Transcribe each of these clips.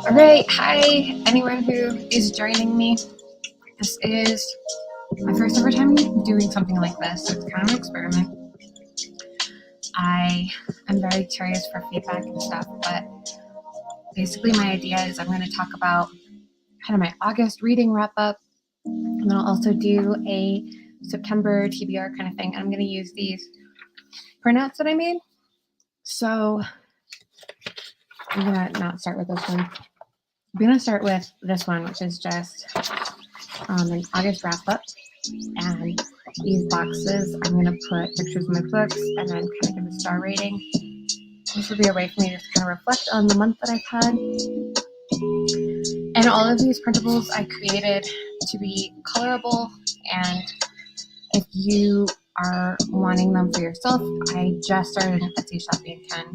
Alright, hi anyone who is joining me. This is my first ever time doing something like this, so it's kind of an experiment. I am very curious for feedback and stuff, but basically my idea is I'm going to talk about kind of my August reading wrap up, and then I'll also do a September TBR kind of thing. And I'm going to use these printouts that I made. So I'm going to not start with this one. I'm going to start with this one, which is just an August wrap up. And these boxes, I'm going to put pictures of my books and then kind of give a star rating. This will be a way for me to kind of reflect on the month that I've had. And all of these printables I created to be colorable. And if you are wanting them for yourself, I just started an Etsy shop. You can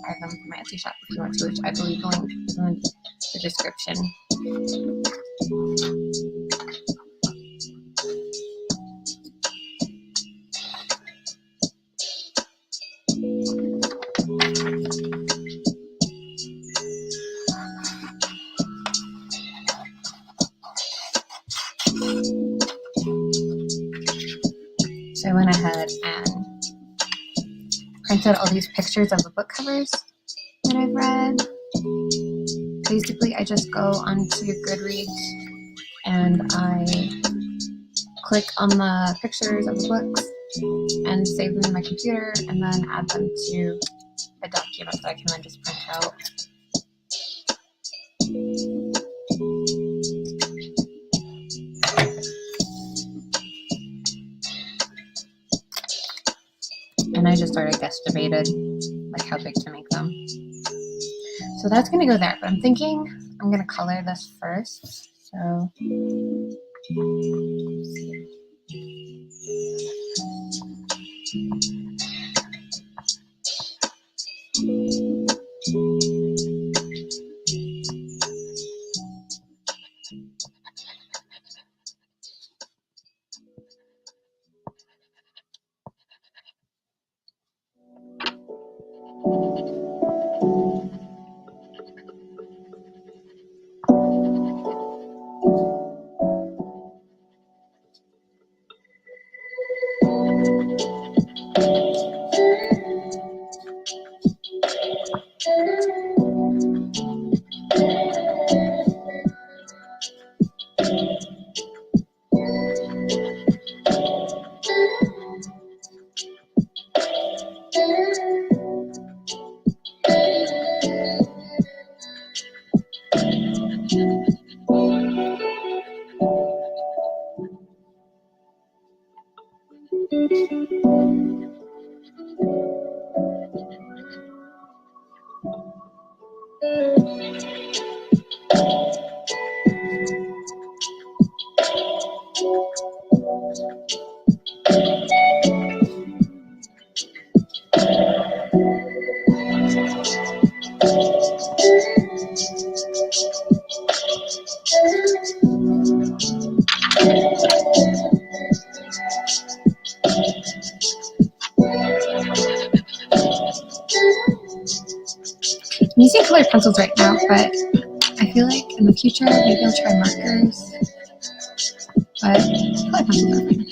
buy them from my Etsy shop if you want to, which I believe the link is in the description. So I went ahead and printed all these pictures of the book covers that I've read. Basically, I just go onto Goodreads and I click on the pictures of the books and save them in my computer and then add them to a document that I can then just print out. And I just sort of guesstimated like how big to make them. So that's going to go there, but I'm thinking I'm going to color this first. So I'm using colored pencils right now, but I feel like in the future maybe I'll try markers, but colored pencils are fine.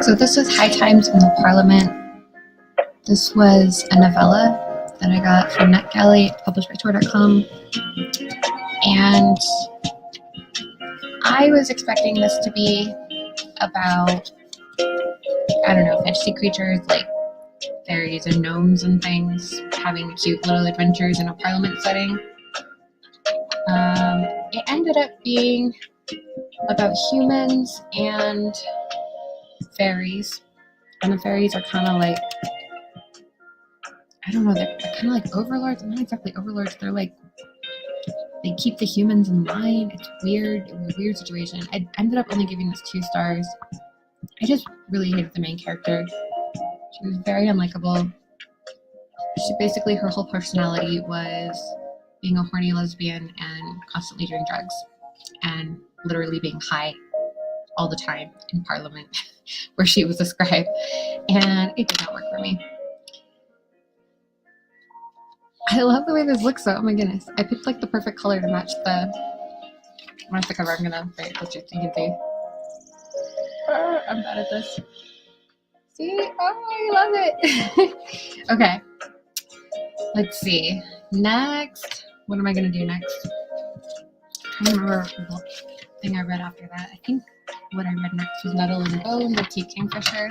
So this was High Times in the Parliament. This was a novella that I got from NetGalley, published by Tor.com. And I was expecting this to be about, I don't know, fantasy creatures like fairies and gnomes and things, having cute little adventures in a parliament setting. It ended up being about humans and fairies. And the fairies are kind of like, I don't know, they're kind of like overlords. Not exactly overlords. They're like, they keep the humans in line. It's weird. It was a weird situation. I ended up only giving this 2 stars. I just really hated the main character. She was very unlikable. She basically, her whole personality was being a horny lesbian and constantly doing drugs and literally being high all the time in Parliament where she was a scribe, and it did not work for me. I love the way this looks though. Oh my goodness. I picked like the perfect color to match the cover. I'm gonna, wait, let's just, you can see. Oh, I'm bad at this. See? Oh, I love it. Okay. Let's see. Next, what am I gonna do next? I don't remember what thing I read after that. I think what I read next was Nettle and Bone, the Tea Kingfisher.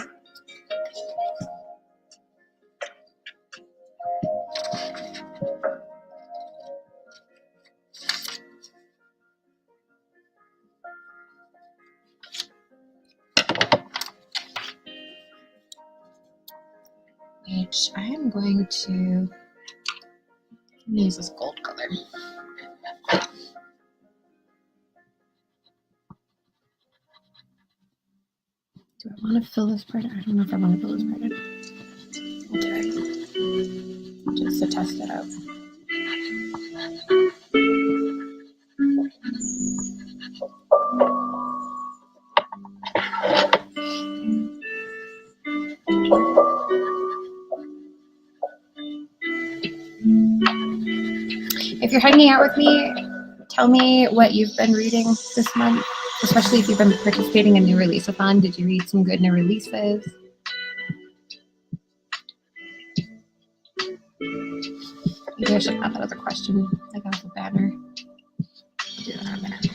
Which I am going to use this gold color. Do I want to fill this part? I don't know if I want to fill this part in. I'll do it. Just to test it out. If you're hanging out with me, tell me what you've been reading this month, especially if you've been participating in New Release-a-thon. Did you read some good new releases? Maybe I should add that as a question, like as a banner. I'll do that in a minute.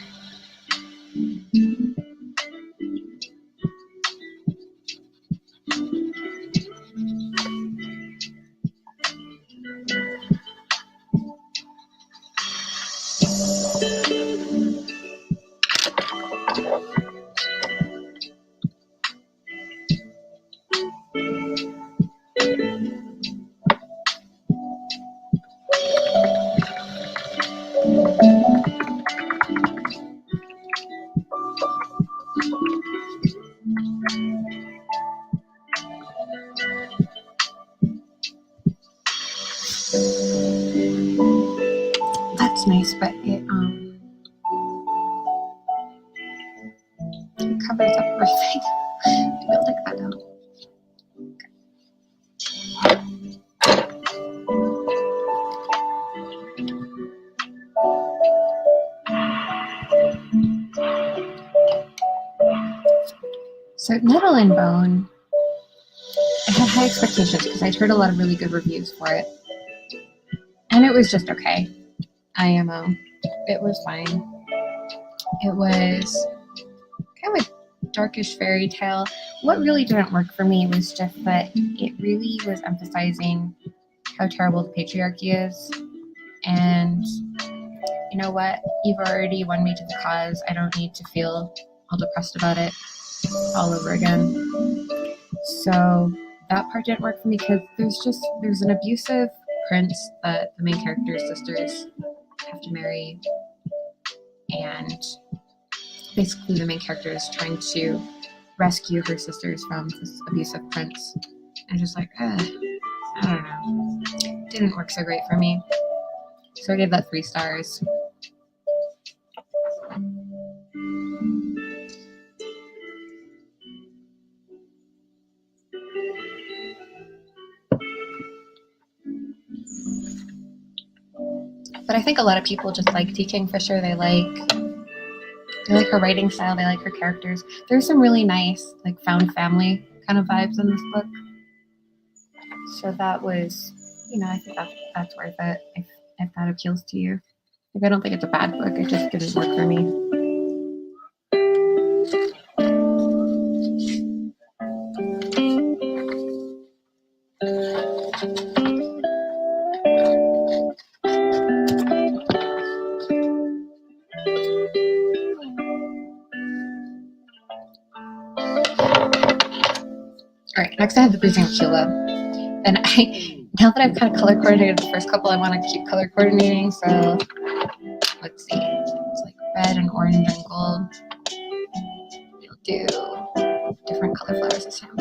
That's nice, but it covers up everything. Maybe I'll take that down. So Nettle and Bone, I had high expectations because I'd heard a lot of really good reviews for it. And it was just okay. IMO. It was fine. It was kind of a darkish fairy tale. What really didn't work for me was just that it really was emphasizing how terrible the patriarchy is. And you know what? You've already won me to the cause. I don't need to feel all depressed about it all over again. So that part didn't work for me because there's an abusive prince that the main character's sisters have to marry, and basically the main character is trying to rescue her sisters from this abusive prince. And just like, I don't know. Didn't work so great for me. So I gave that 3 stars. But I think a lot of people just like Tea Kingfisher. They like her writing style. They like her characters. There's some really nice, like, found family kind of vibes in this book. So that was I think that's worth it if that appeals to you. Like, I don't think it's a bad book. It just didn't work for me. All right, next I have the Bruising of Kila. And now that I've kind of color coordinated the first couple, I want to keep color coordinating. So let's see, it's like red and orange and gold. We'll do different color flowers this time.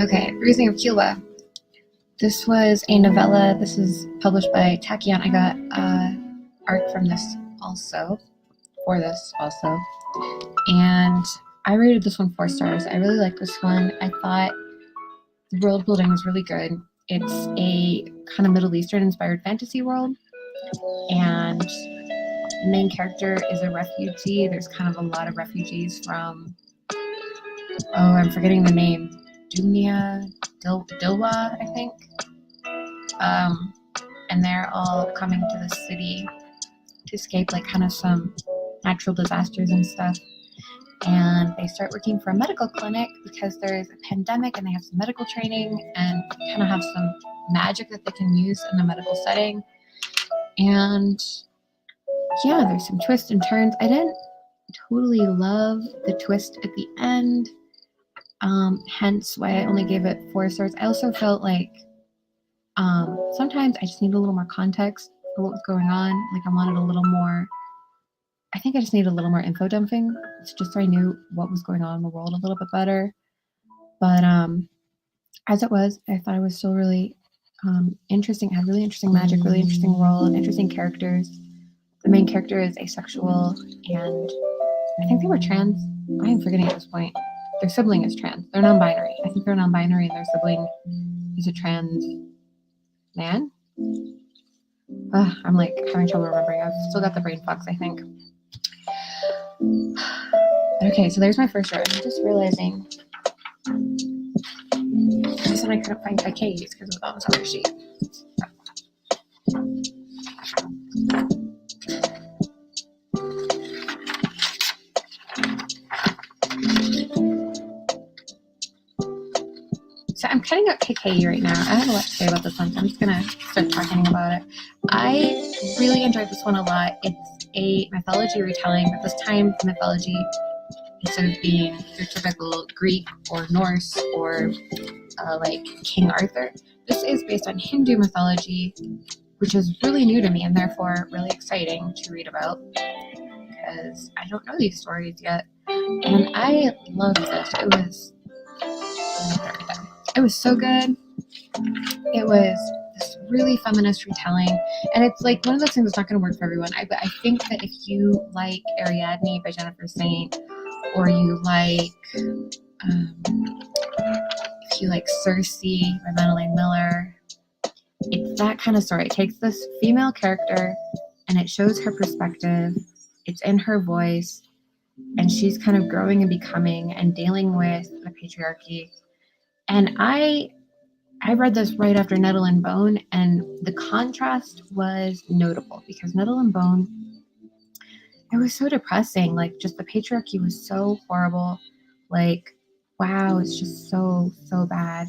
Okay, Bruising of Kila. This was a novella. This is published by Tachyon. I got art from this also, for this also. And I rated this one 4 stars. I really like this one. I thought the world building was really good. It's a kind of Middle Eastern inspired fantasy world. And the main character is a refugee. There's kind of a lot of refugees from, I'm forgetting the name, Dilwa, I think. And they're all coming to the city to escape like kind of some natural disasters and stuff. And they start working for a medical clinic because there's a pandemic and they have some medical training and kind of have some magic that they can use in a medical setting. And yeah, there's some twists and turns. I didn't totally love the twist at the end, hence why I only gave it 4 stars. I also felt like Sometimes I just need a little more context for what was going on. Like I wanted a little more, I think I just needed a little more info dumping. It's just so I knew what was going on in the world a little bit better. But as it was, I thought it was still really interesting. It had really interesting magic, really interesting world, interesting characters. The main character is asexual, and I think they were trans. I am forgetting at this point. Their sibling is trans. They're non-binary. I think they're non-binary, and their sibling is a trans man. I'm like having trouble remembering. I've still got the brain fox, I think. Okay, so there's my first row. I'm just realizing I said I couldn't find KKs because it was on this other sheet. So I'm cutting up KK right now. I have a lot to say about this one, so I'm just gonna start talking about it. I really enjoyed this one a lot. It's a mythology retelling, but this time the mythology, instead of being your typical Greek or Norse or like King Arthur, this is based on Hindu mythology, which is really new to me and therefore really exciting to read about because I don't know these stories yet. And I loved this. It was so good. It was this really feminist retelling, and it's like one of those things that's not going to work for everyone. But I think that if you like Ariadne by Jennifer Saint, or you like Circe by Madeline Miller, it's that kind of story. It takes this female character and it shows her perspective. It's in her voice, and she's kind of growing and becoming and dealing with the patriarchy. And I read this right after Nettle and Bone, and the contrast was notable because Nettle and Bone, it was so depressing. Like, just the patriarchy was so horrible. Like, wow, it's just so bad.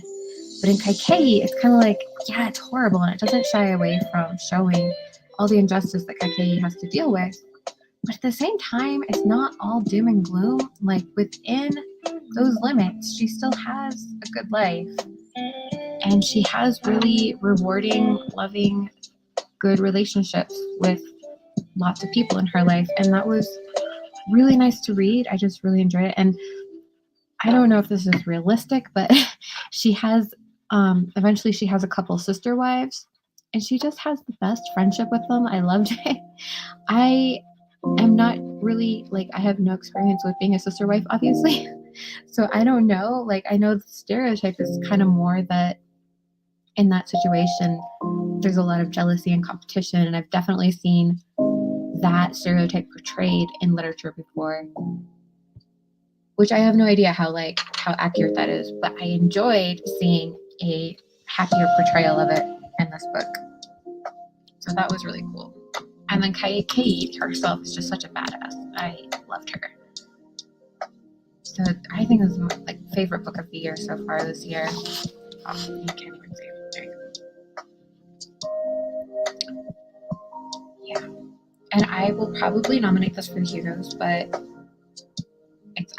But in Kaikeyi, it's kind of like, yeah, it's horrible, and it doesn't shy away from showing all the injustice that Kaikeyi has to deal with. But at the same time, it's not all doom and gloom. Like, within those limits, she still has a good life. And she has really rewarding, loving, good relationships with lots of people in her life. And that was really nice to read. I just really enjoyed it. And I don't know if this is realistic, but she has, eventually she has a couple sister wives, and she just has the best friendship with them. I loved it. I am not really, like, I have no experience with being a sister wife, obviously. So I don't know. Like, I know the stereotype is kind of more that in that situation, there's a lot of jealousy and competition, and I've definitely seen that stereotype portrayed in literature before, which I have no idea how accurate that is, but I enjoyed seeing a happier portrayal of it in this book. So that was really cool. And then Kate herself is just such a badass. I loved her. So I think this is my favorite book of the year so far this year. Oh, you can't even see it. There you go. Yeah. And I will probably nominate this for the Hugos, but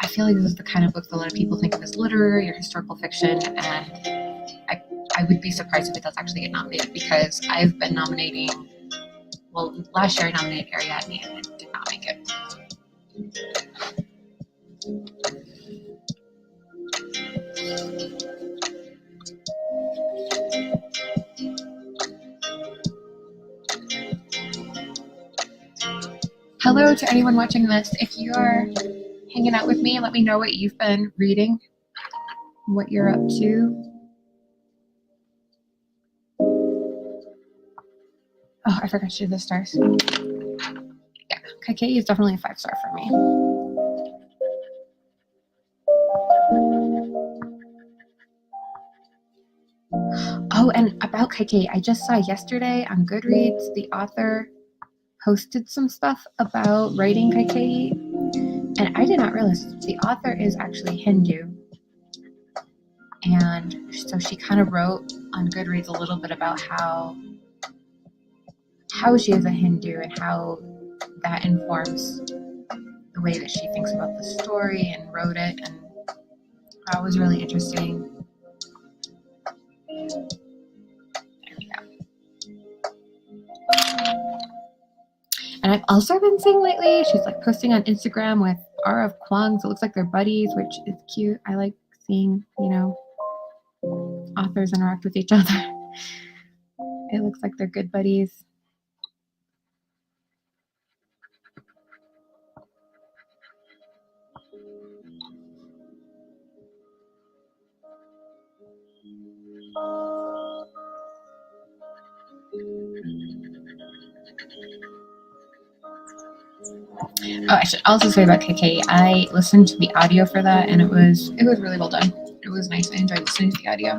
I feel like this is the kind of book that a lot of people think of as literary or historical fiction, and I would be surprised if it does actually get nominated, because I've been nominating, well, last year I nominated Ariadne and it did not make it. Hello to anyone watching this. If you are hanging out with me, let me know what you've been reading, what you're up to. Oh, I forgot to do the stars. Yeah, Kaikeyi is definitely a 5-star for me. Oh, and about Kaikeyi, I just saw yesterday on Goodreads, the author posted some stuff about writing Kaikeyi, and I did not realize the author is actually Hindu. And so she kind of wrote on Goodreads a little bit about how she is a Hindu and how that informs the way that she thinks about the story and wrote it, and that was really interesting. There I've also been seeing lately, she's like posting on Instagram with R.F. Kwong, so it looks like they're buddies, which is cute. I like seeing, you know, authors interact with each other. It looks like they're good buddies. Oh, I should also say about KK, I listened to the audio for that, and it was really well done. It was nice. I enjoyed listening to the audio.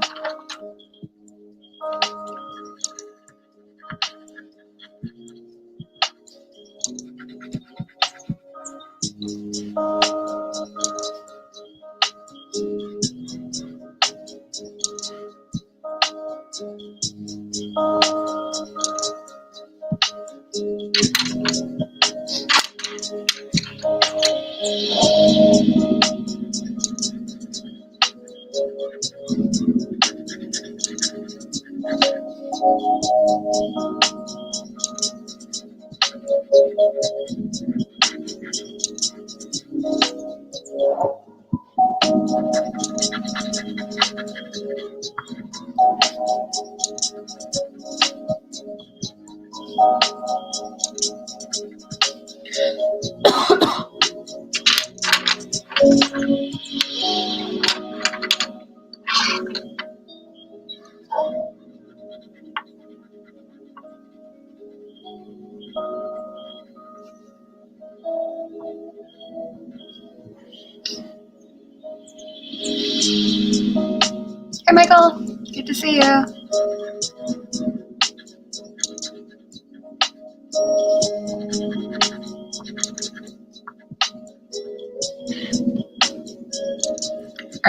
Hey, Michael. Good to see you. All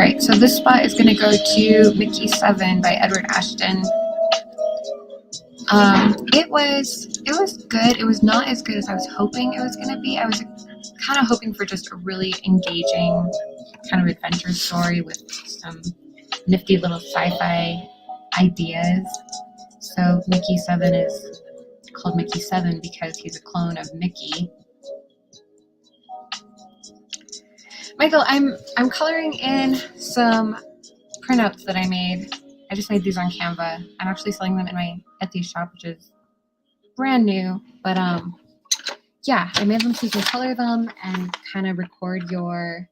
right, so this spot is going to go to Mickey 7 by Edward Ashton. It was good. It was not as good as I was hoping it was going to be. I was kind of hoping for just a really engaging kind of adventure story with some nifty little sci-fi ideas. So Mickey 7 is called Mickey 7 because he's a clone of Mickey. Michael, I'm coloring in some printouts that I made. I just made these on Canva. I'm actually selling them in my Etsy shop, which is brand new. But yeah, I made them so you can color them and kind of record your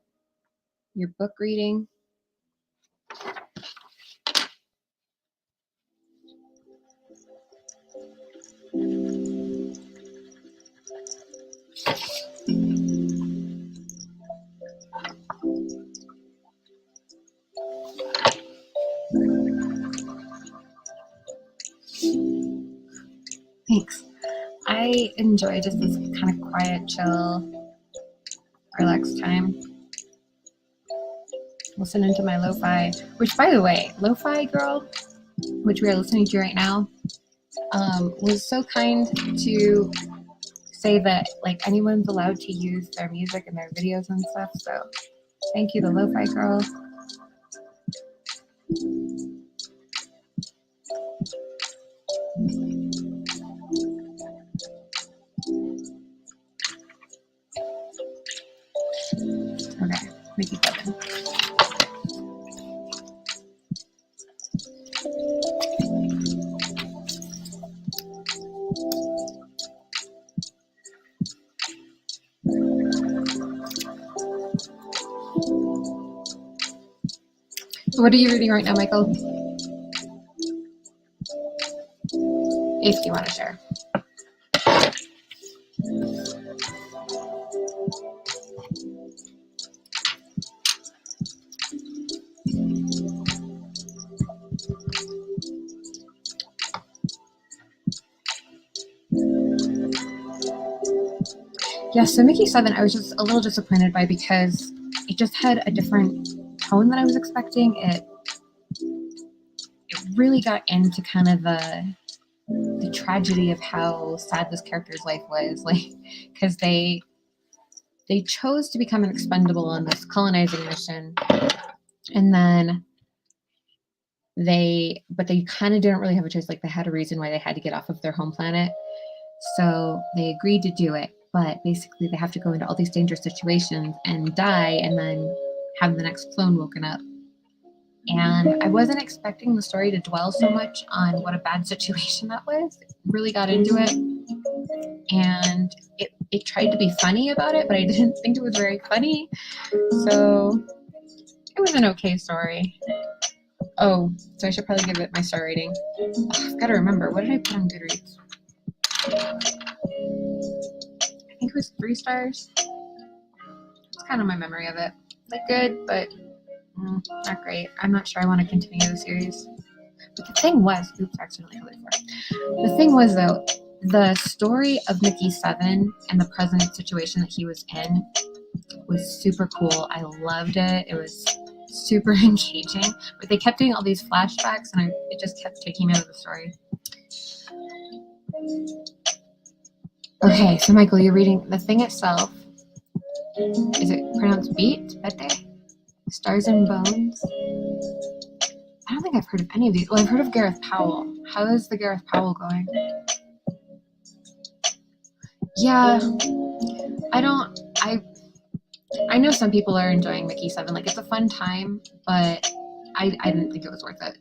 book reading. Thanks. I enjoy just this kind of quiet, chill, relaxed time. Listening to my lo-fi, which, by the way, Lo-Fi Girl, which we are listening to right now, was so kind to say that like anyone's allowed to use their music in their videos and stuff. So thank you to Lo-Fi Girl. Okay, Mickey 7. What are you reading right now, Michael? If you want to share. Yeah, so Mickey 7, I was just a little disappointed by because it just had a different tone than I was expecting. It really got into kind of the tragedy of how sad this character's life was, like because they chose to become an expendable on this colonizing mission, and then they kind of didn't really have a choice. Like they had a reason why they had to get off of their home planet. So they agreed to do it, but basically they have to go into all these dangerous situations and die and then have the next clone woken up. And I wasn't expecting the story to dwell so much on what a bad situation that was. Really got into it. And it tried to be funny about it, but I didn't think it was very funny. So it was an okay story. Oh, so I should probably give it my star rating. Oh, I've got to remember, what did I put on Goodreads? I think it was 3 stars. It's kind of my memory of it. Like good, but not great. I'm not sure I want to continue the series. But the thing was, accidentally held it for. The thing was though, the story of Mickey 7 and the present situation that he was in was super cool. I loved it. It was super engaging, but they kept doing all these flashbacks and it just kept taking me out of the story. Okay, so Michael, you're reading the thing itself. Is it pronounced beat? Bete? Stars and Bones? I don't think I've heard of any of these. Well, I've heard of Gareth Powell. How is the Gareth Powell going? Yeah, I know some people are enjoying Mickey 7. Like, it's a fun time, but I didn't think it was worth it.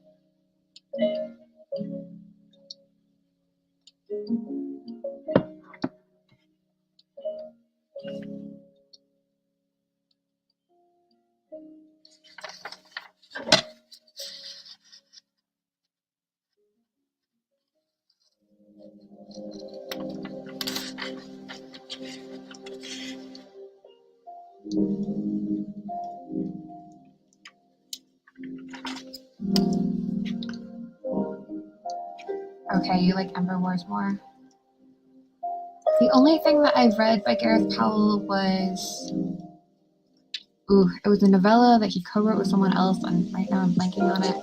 Okay, you like Ember Wars more? The only thing that I've read by Gareth Powell was... it was a novella that he co-wrote with someone else, and right now I'm blanking on it.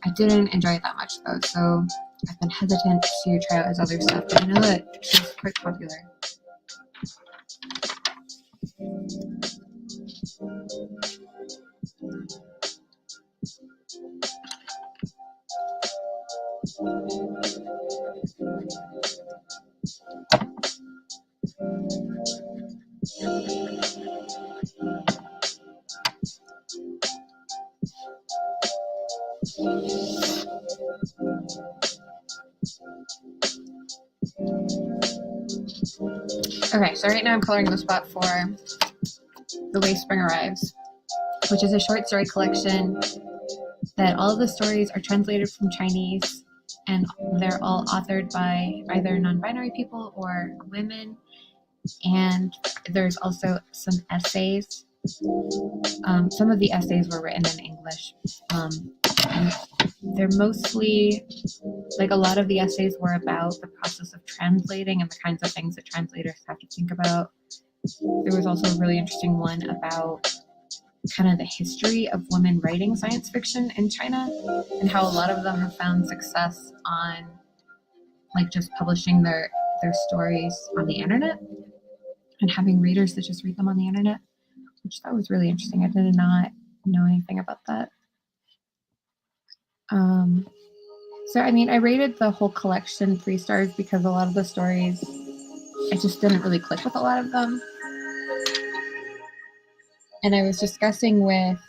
I didn't enjoy it that much, though, so I've been hesitant to try out his other stuff, but I know that he's quite popular. Okay, so right now I'm coloring the spot for The Way Spring Arrives, which is a short story collection that all of the stories are translated from Chinese, and they're all authored by either non-binary people or women, and there's also some essays. Some of the essays were written in English. And they're mostly, like, a lot of the essays were about the process of translating and the kinds of things that translators have to think about. There was also a really interesting one about kind of the history of women writing science fiction in China and how a lot of them have found success on, like, just publishing their stories on the internet and having readers that just read them on the internet, which that was really interesting. I did not know anything about that. So, I mean, I rated the whole collection 3 stars because a lot of the stories, I just didn't really click with a lot of them. And I was discussing with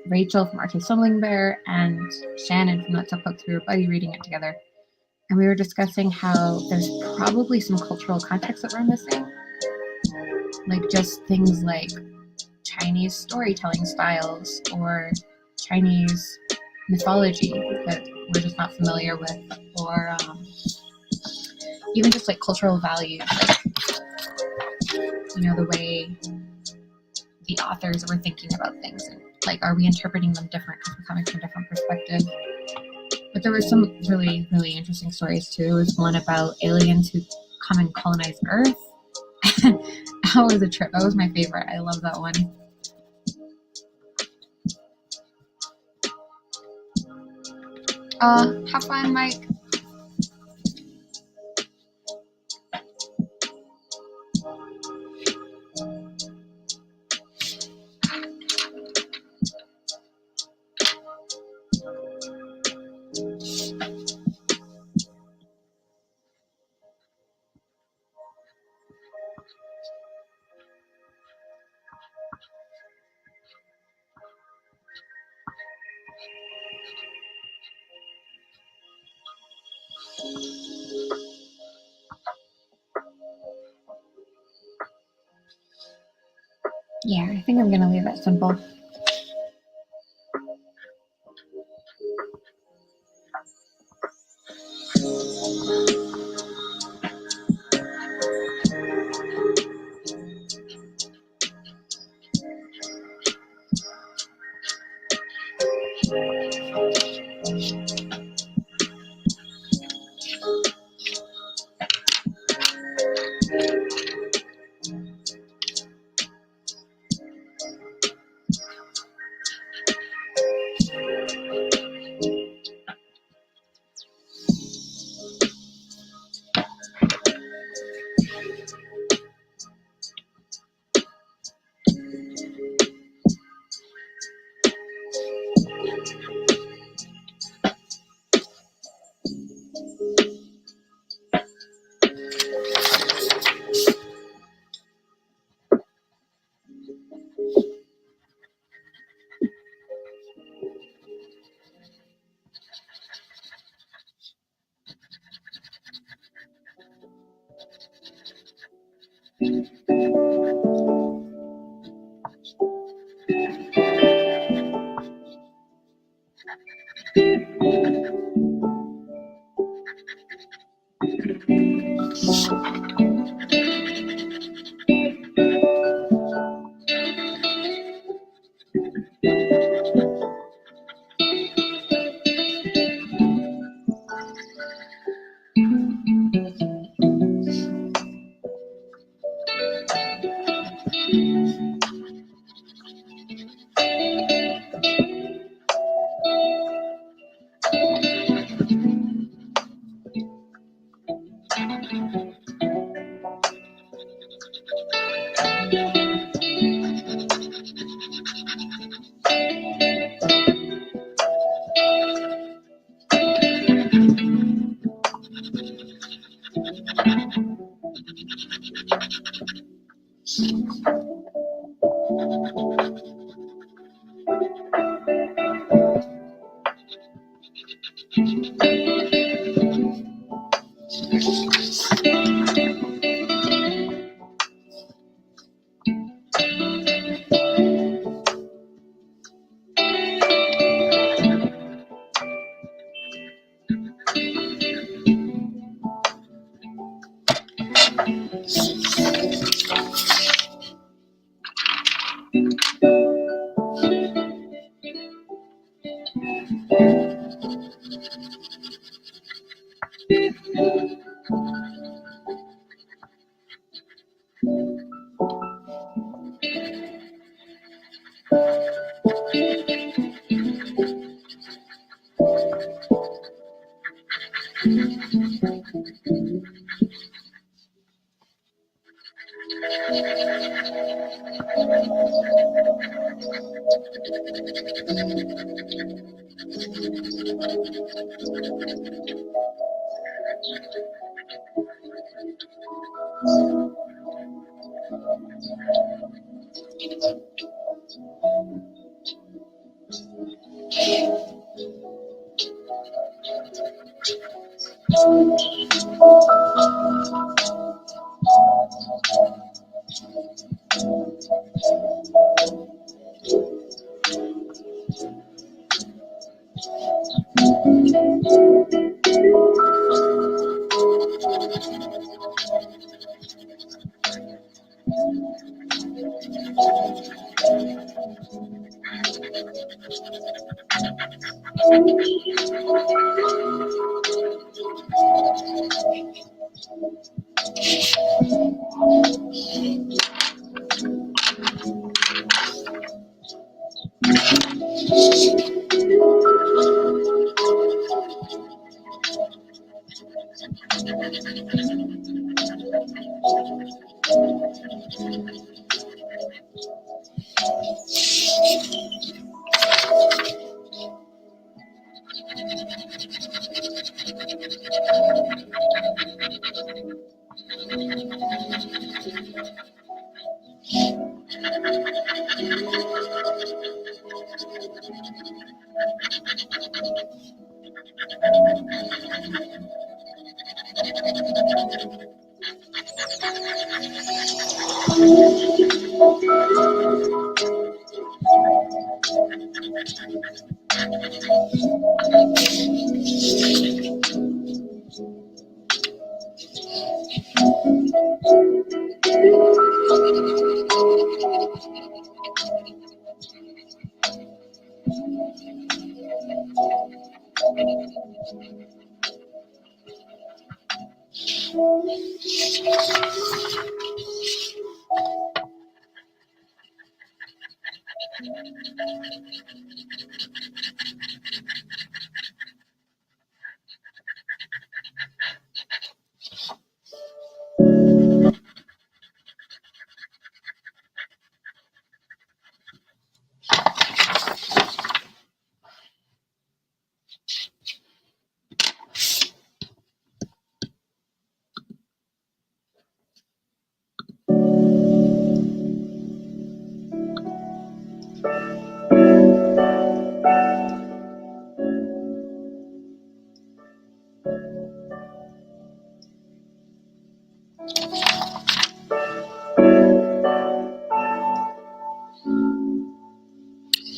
Rachel from Arte Stumbling Bear and Shannon from Let's Up Books. We were buddy reading it together. And we were discussing how there's probably some cultural context that we're missing. Like just things like Chinese storytelling styles or Chinese mythology that we're just not familiar with, or even just like cultural values, like, you know, the way the authors were thinking about things, and like, are we interpreting them different because we're coming from a different perspective? But there were some really, really interesting stories too. There was one about aliens who come and colonize Earth. That was a trip. That was my favorite. I love that one. Have fun, Mike. Yeah, I think I'm gonna leave it simple.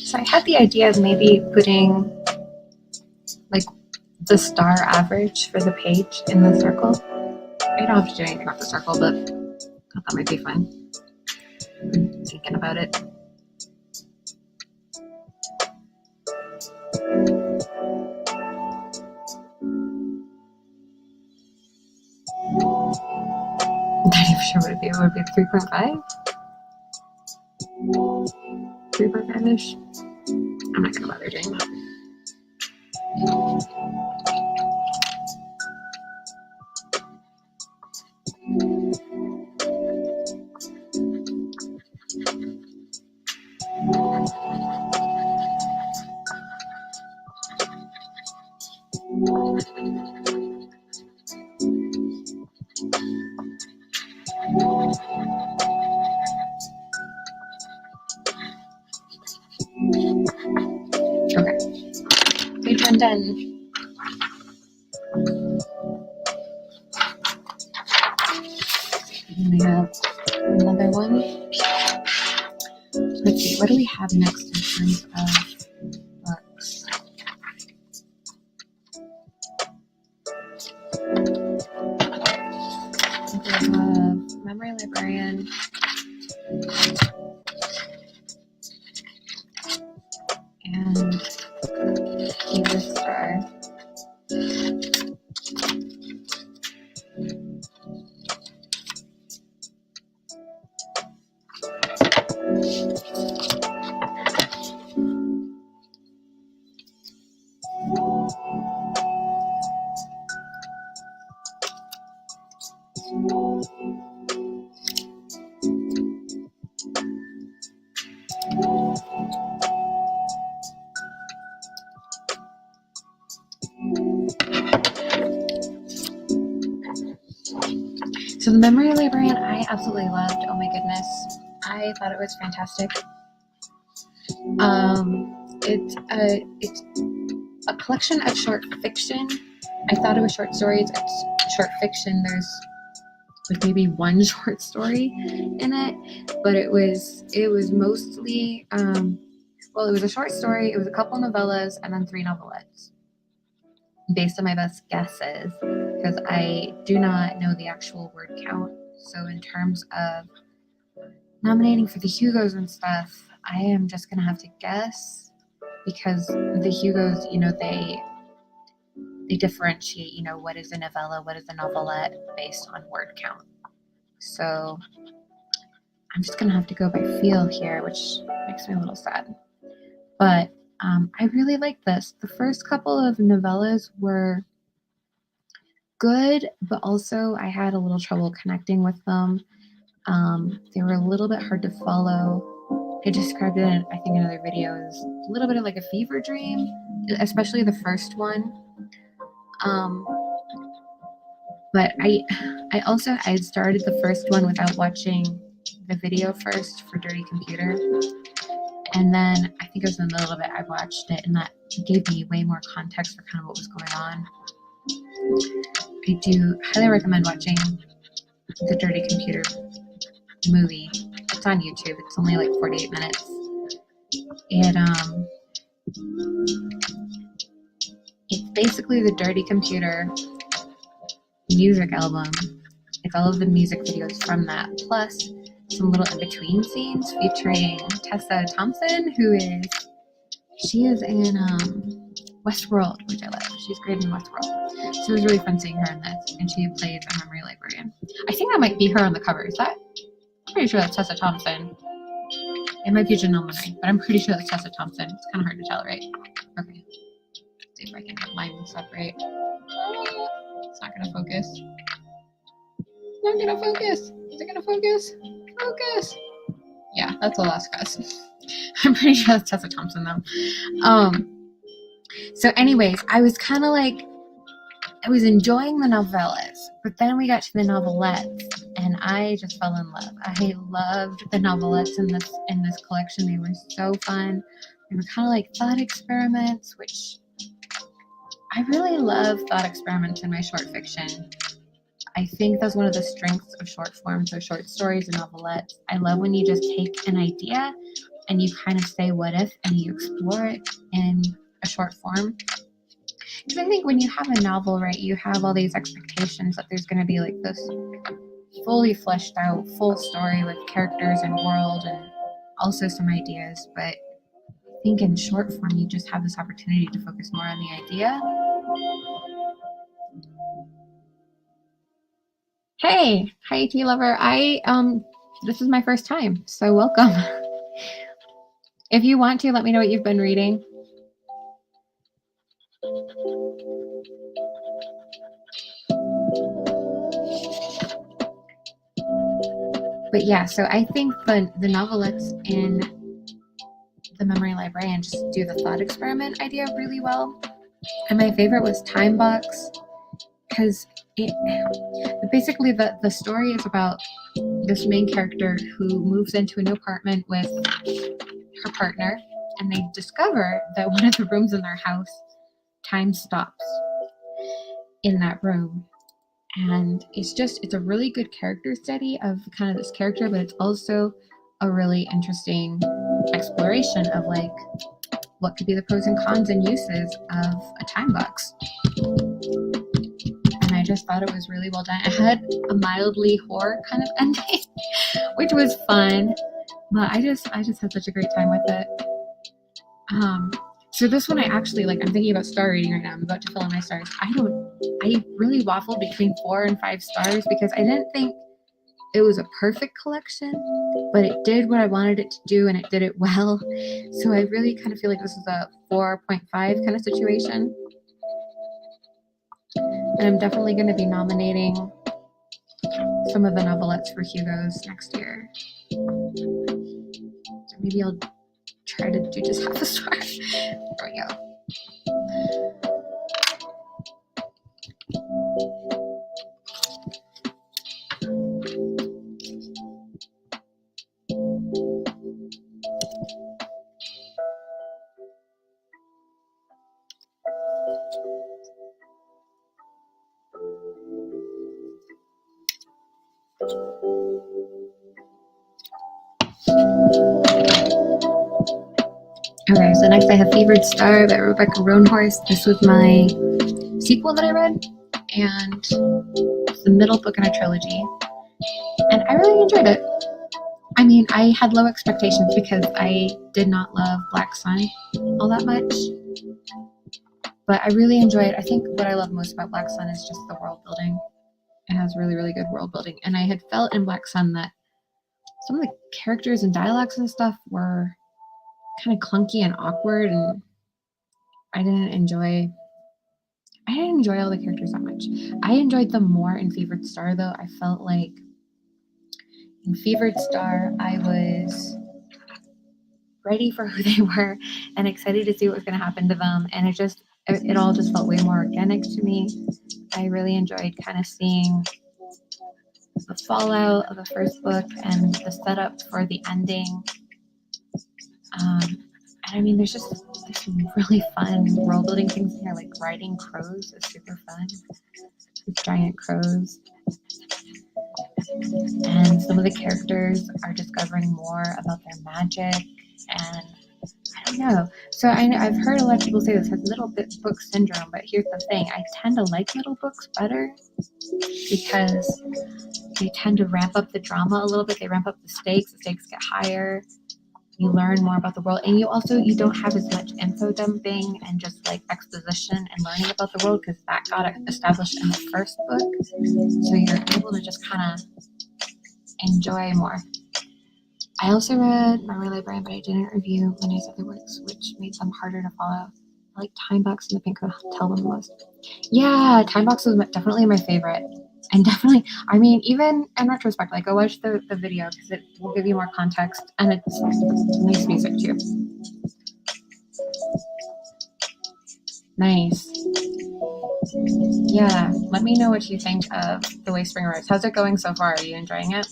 So I had the idea of maybe putting like the star average for the page in the circle. I don't have to do anything with the circle, but I thought that might be fun. I'm thinking about it. I'm not even sure what it'd be. Would it be 3.5? 3.5-ish? I'm not gonna bother doing that. Okay. Page 1 done. And we have another one. Let's see, what do we have next in terms of books? We have Memory Librarian. And Key Star. So the Memory Librarian I absolutely loved. Oh my goodness. I thought it was fantastic. It's a collection of short fiction. I thought it was short stories. It's short fiction. There's like maybe one short story in it, but it was mostly well, it was a short story, it was a couple novellas, and then 3 novelettes, based on my best guesses, because I do not know the actual word count. So in terms of nominating for the Hugos and stuff, I am just gonna have to guess, because the Hugos, you know, they differentiate, you know, what is a novella, what is a novelette, based on word count. So I'm just gonna have to go by feel here, which makes me a little sad. But I really like this. The first couple of novellas were good, but also I had a little trouble connecting with them. They were a little bit hard to follow. I described it in, I think, another video, as a little bit of like a fever dream, especially the first one. But I had started the first one without watching the video first for Dirty Computer. And then I think it was in the middle of it, I watched it, and that gave me way more context for kind of what was going on. I do highly recommend watching the Dirty Computer movie. It's on YouTube. It's only like 48 minutes. It's basically the Dirty Computer music album. It's all of the music videos from that, plus some little in-between scenes featuring Tessa Thompson, she is in Westworld, which I love. She's great in Westworld. So it was really fun seeing her in this, and she played a memory librarian. I think that might be her on the cover. I'm pretty sure that's Tessa Thompson. It might be Janelle Monáe, but I'm pretty sure that's Tessa Thompson. It's kind of hard to tell, right? Okay. Let's see if I can line this up right. It's not gonna focus. It's not gonna focus. Is it gonna focus? Focus. Yeah, that's Alaska's. I'm pretty sure that's Tessa Thompson though. So anyways, I was kind of like, I was enjoying the novellas, but then we got to the novelettes, and I just fell in love. I loved the novelettes in this collection. They were so fun. They were kind of like thought experiments, which I really love thought experiments in my short fiction. I think that's one of the strengths of short form, so short stories and novelettes. I love when you just take an idea and you kind of say what if and you explore it in a short form. Because I think when you have a novel, right, you have all these expectations that there's going to be like this fully fleshed out full story with characters and world and also some ideas. But I think in short form, you just have this opportunity to focus more on the idea. Hey, hi tea lover. This is my first time, so welcome. If you want to, let me know what you've been reading. But yeah, so I think the novelettes in the Memory Librarian just do the thought experiment idea really well. And my favorite was Time Box, because basically the story is about this main character who moves into a new apartment with her partner, and they discover that one of the rooms in their house, time stops in that room. And it's a really good character study of kind of this character, but it's also a really interesting exploration of like what could be the pros and cons and uses of a time box. And I just thought it was really well done. It had a mildly horror kind of ending, which was fun, but I just had such a great time with it. So this one I'm thinking about star rating right now. I'm about to fill in my stars. I really waffled between 4 and 5 stars because I didn't think it was a perfect collection, but it did what I wanted it to do and it did it well. So I really kind of feel like this is a 4.5 kind of situation. And I'm definitely going to be nominating some of the novelettes for Hugo's next year. So maybe I'll try to do just half a star. There we go. Okay, so next I have Fevered Star by Rebecca Roanhorse. This was my sequel that I read, and it's the middle book in a trilogy, and I really enjoyed it. I mean, I had low expectations because I did not love Black Sun all that much, but I really enjoyed. I think what I love most about Black Sun is just the world building. It has really, really good world building, and I had felt in Black Sun that some of the characters and dialogues and stuff were kind of clunky and awkward, and I didn't enjoy all the characters that much. I enjoyed them more in Fevered Star, though. I felt like in Fevered Star, I was ready for who they were and excited to see what was going to happen to them, and it all just felt way more organic to me. I really enjoyed kind of seeing the fallout of the first book and the setup for the ending. And I mean, there's some really fun world building things in here, like riding crows is super fun. with giant crows. And some of the characters are discovering more about their magic, and I don't know. So I've heard a lot of people say this has little book syndrome, but here's the thing. I tend to like little books better because they tend to ramp up the drama a little bit. They ramp up the stakes get higher. You learn more about the world, and you don't have as much info dumping and just like exposition and learning about the world, because that got established in the first book. So you're able to just kind of enjoy more. I also read My Way Librarian, but I didn't review Monet's other works, which made them harder to follow. I like Time Box and the Pink Hotel the most. Yeah, Time Box was definitely my favorite. And definitely, I mean, even in retrospect, like go watch the video because it will give you more context, and it's nice music too. Nice. Yeah, let me know what you think of The Way Spring Arrives. How's it going so far? Are you enjoying it?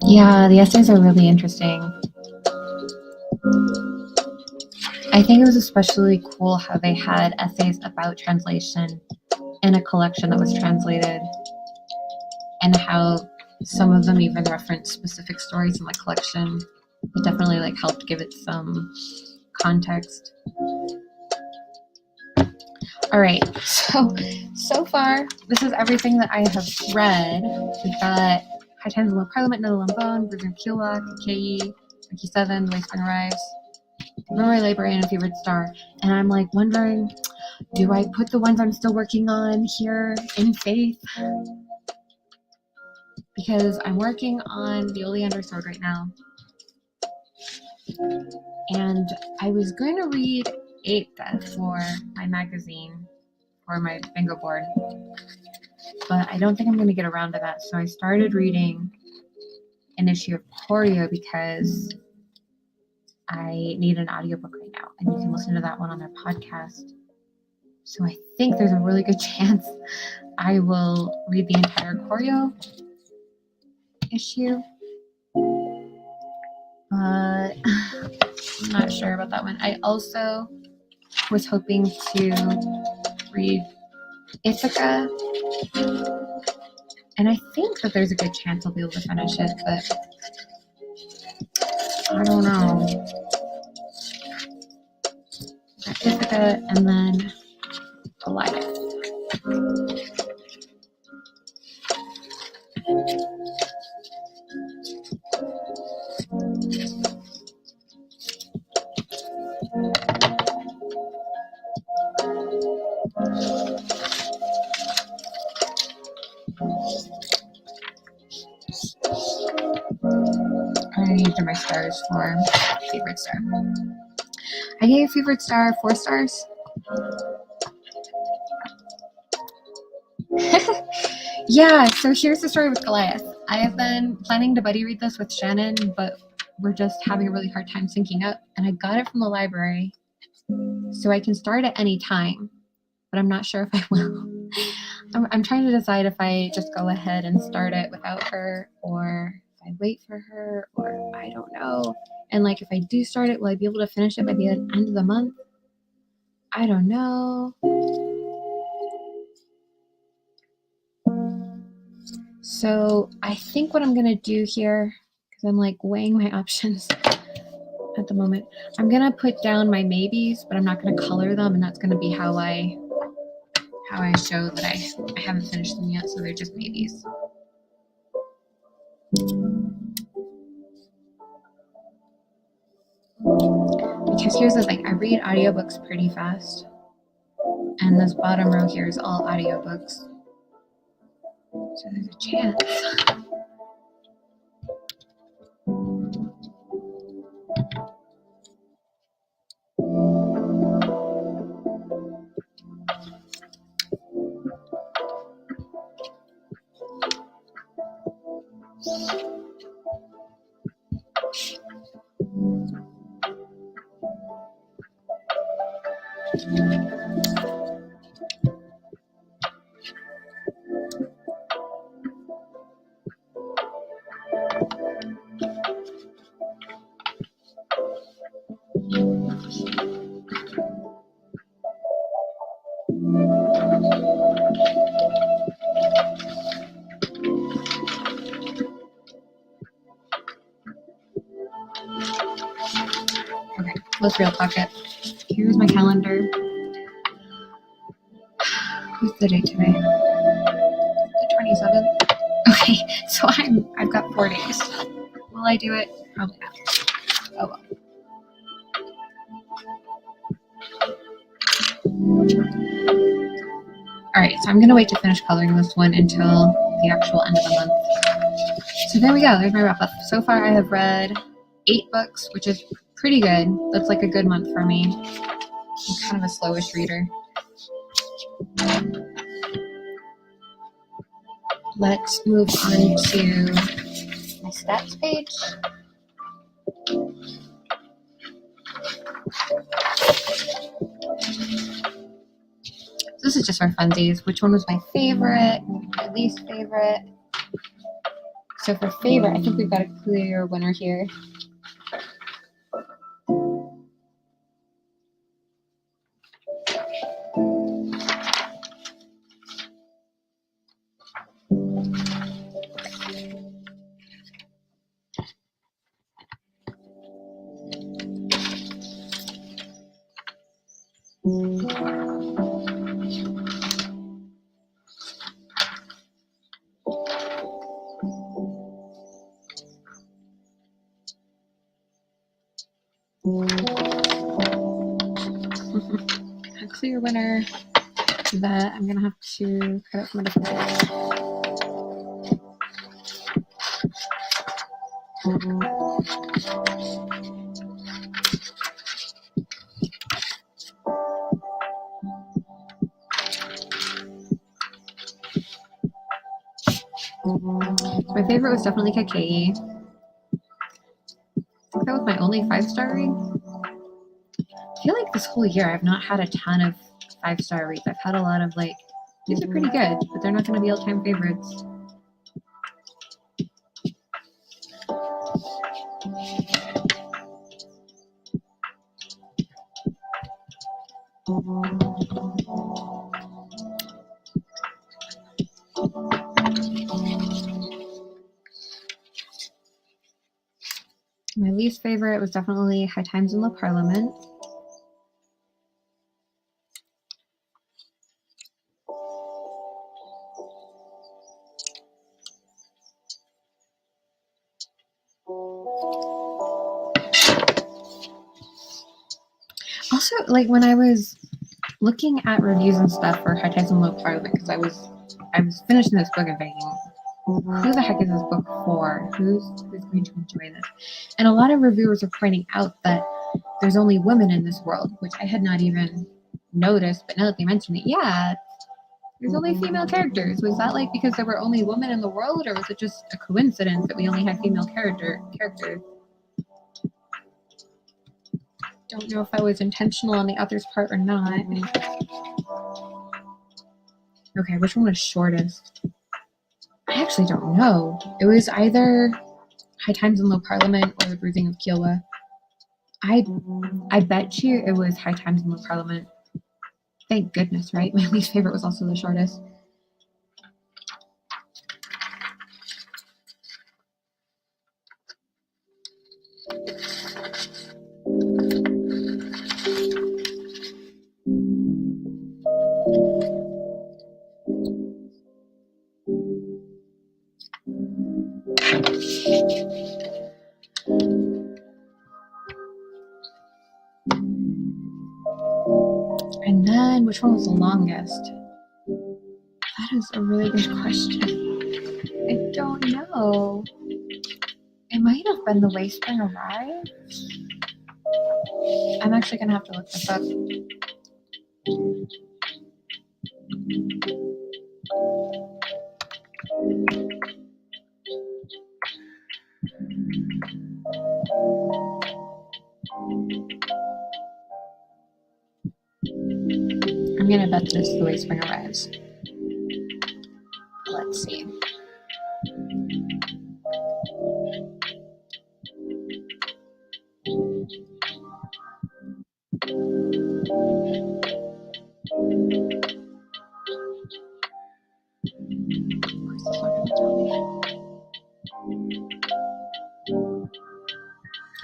Yeah, the essays are really interesting. I think it was especially cool how they had essays about translation in a collection that was translated, and how some of them even reference specific stories in the collection. It definitely like helped give it some context. All right, so far this is everything that I have read. We've got High Times in Low Parliament, Netherland Bone, Virgin Kielwalk, KE, Wiki 7, The Way Spring Arrives, Memory Librarian, and Fevered Star. And I'm like wondering, do I put the ones I'm still working on here in Faith? Because I'm working on The Oleander Sword right now. And I was going to read 8th for my magazine, for my bingo board. But I don't think I'm going to get around to that. So I started reading an issue of Choreo because I need an audiobook right now. And you can listen to that one on their podcast. So I think there's a really good chance I will read the entire Choreo issue. But I'm not sure about that one. I also was hoping to read Ithaca. And I think that there's a good chance I'll be able to finish it, but I don't know. Ithaca and then Goliath. These are my stars for Favorite Star. I gave Favorite Star 4 stars. Yeah, so here's the story with Goliath. I have been planning to buddy read this with Shannon, but we're just having a really hard time syncing up. And I got it from the library, so I can start at any time, but I'm not sure if I will. I'm trying to decide if I just go ahead and start it without her, or if I wait for her, or I don't know. And like, if I do start it, will I be able to finish it by the end of the month? I don't know. So I think what I'm going to do here, because I'm like weighing my options at the moment, I'm going to put down my maybes, but I'm not going to color them, and that's going to be how I show that I haven't finished them yet, so they're just maybes. Because here's the thing, I read audiobooks pretty fast, and this bottom row here is all audiobooks. So there's a chance Okay, let's real talk it. Here's my calendar. What's the date today? The 27th. Okay, so I've got 4 days. Will I do it? Probably not. Oh well. Alright, so I'm gonna wait to finish coloring this one until the actual end of the month. So there we go, there's my wrap up. So far I have read 8 books, which is pretty good. That's like a good month for me. I'm kind of a slowish reader. Let's move on to my stats page. This is just for funsies. Which one was my favorite? My least favorite? So for favorite, I think we've got a clear winner here. A clear winner that I'm gonna have to cut out from a different page. My favorite was definitely Kakei. I think that was my only 5-star read. I feel like this whole year I've not had a ton of 5-star reads. I've had a lot of like, these are pretty good, but they're not going to be all-time favorites. My least favorite was definitely High Times and Low Parliament. Also, like when I was looking at reviews and stuff for High Times and Low Parliament, because I was finishing this book and thinking, who the heck is this book for? Who's going to enjoy this? And a lot of reviewers are pointing out that there's only women in this world, which I had not even noticed, but now that they mention it, yeah, there's only female characters. Was that like because there were only women in the world, or was it just a coincidence that we only had female characters? Don't know if that was intentional on the author's part or not. Okay, which one was shortest? I actually don't know. It was either High Times and Low Parliament or The Bruising of Kiowa. I bet you it was High Times and Low Parliament. Thank goodness, right? My least favorite was also the shortest. And then, which one was the longest? That is a really good question. I don't know. It might have been The Way Spring Arrives. I'm actually going to have to look this up. I'm gonna bet this is the way spring arrives. Let's see.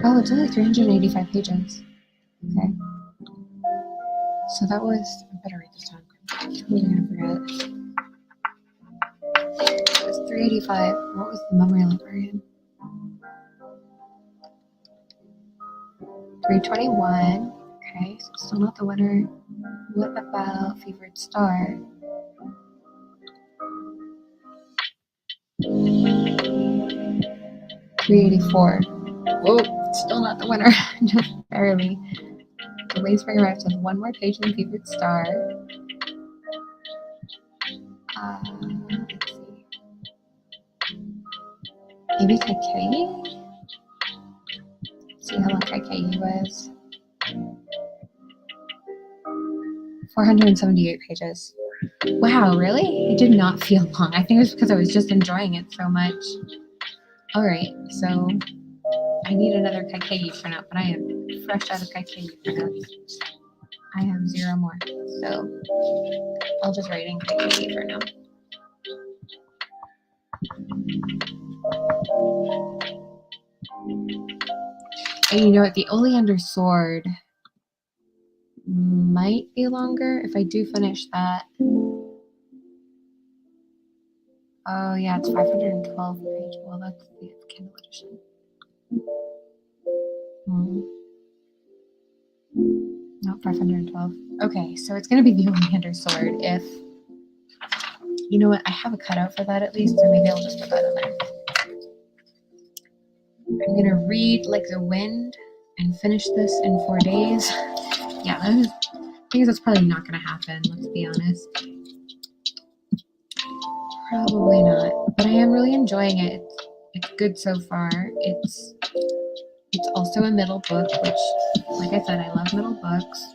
Oh, it's only 385 pages. Okay. So that was, I better read this down. I'm totally gonna forget. It was 385. What was the memory librarian? 321. Okay, so still not the winner. What about favorite star? 384. Whoa, still not the winner. Just barely. The Way Spring Arrives has one more page than favorite star. Let's see. Maybe Kaikeyi? See how long Kaikeyi was. 478 pages. Wow, really? It did not feel long. I think it was because I was just enjoying it so much. Alright, so I need another Kaikeyi printout, but I am fresh out of Kaikeyi printouts. I have 0 more, so I'll just write in Kaikeyi for now. And you know what? The Oleander Sword might be longer if I do finish that. Oh yeah, it's 512 pages. Well, that's the Kindle edition. No, 512. Okay, so it's gonna be the Oleander Sword. If you know what, I have a cutout for that at least, so maybe I'll just put that in there. I'm gonna read like the wind and finish this in 4 days. Yeah, I think that's probably not gonna happen. Let's be honest. Probably not, but I am really enjoying it. It's good so far. It's also a middle book, which, like I said, I love middle books.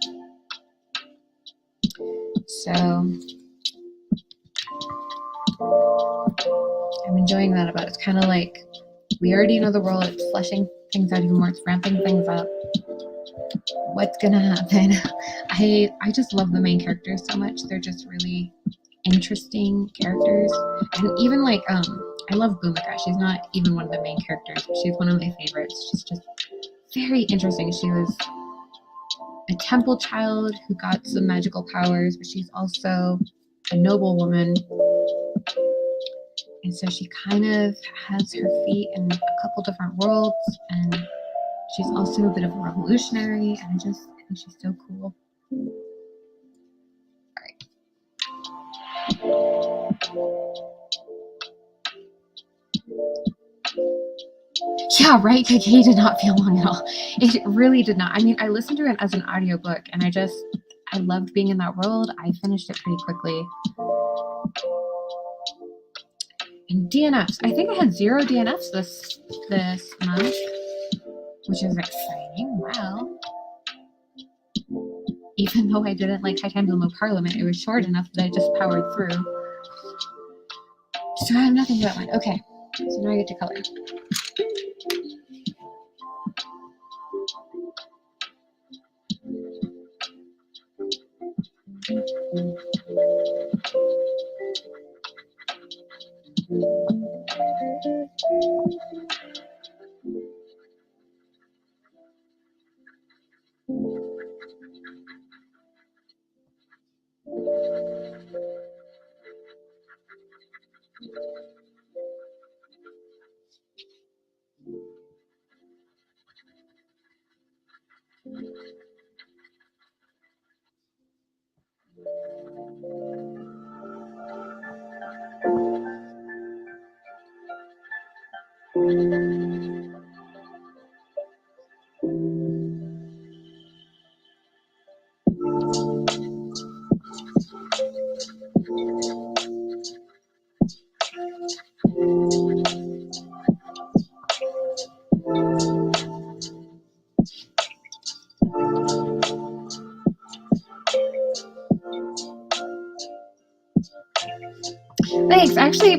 So I'm enjoying that about it. It's kind of like we already know the world. It's fleshing things out even more. It's ramping things up. What's gonna happen? I just love the main characters so much. They're just really interesting characters, and even like I love Bhumika. She's not even one of the main characters, but she's one of my favorites. She's just very interesting. She was a temple child who got some magical powers, but she's also a noble woman, and so she kind of has her feet in a couple different worlds, and she's also a bit of a revolutionary, and I think she's so cool. Yeah, right. Kaikeyi did not feel long at all. It really did not. I mean, I listened to it as an audiobook, and I loved being in that world. I finished it pretty quickly. And DNFs. I think I had 0 DNFs this month, which is exciting. Wow. Even though I didn't like High Times in Low Parliament, it was short enough that I just powered through. So I have nothing to that one. Okay, so now I get to color.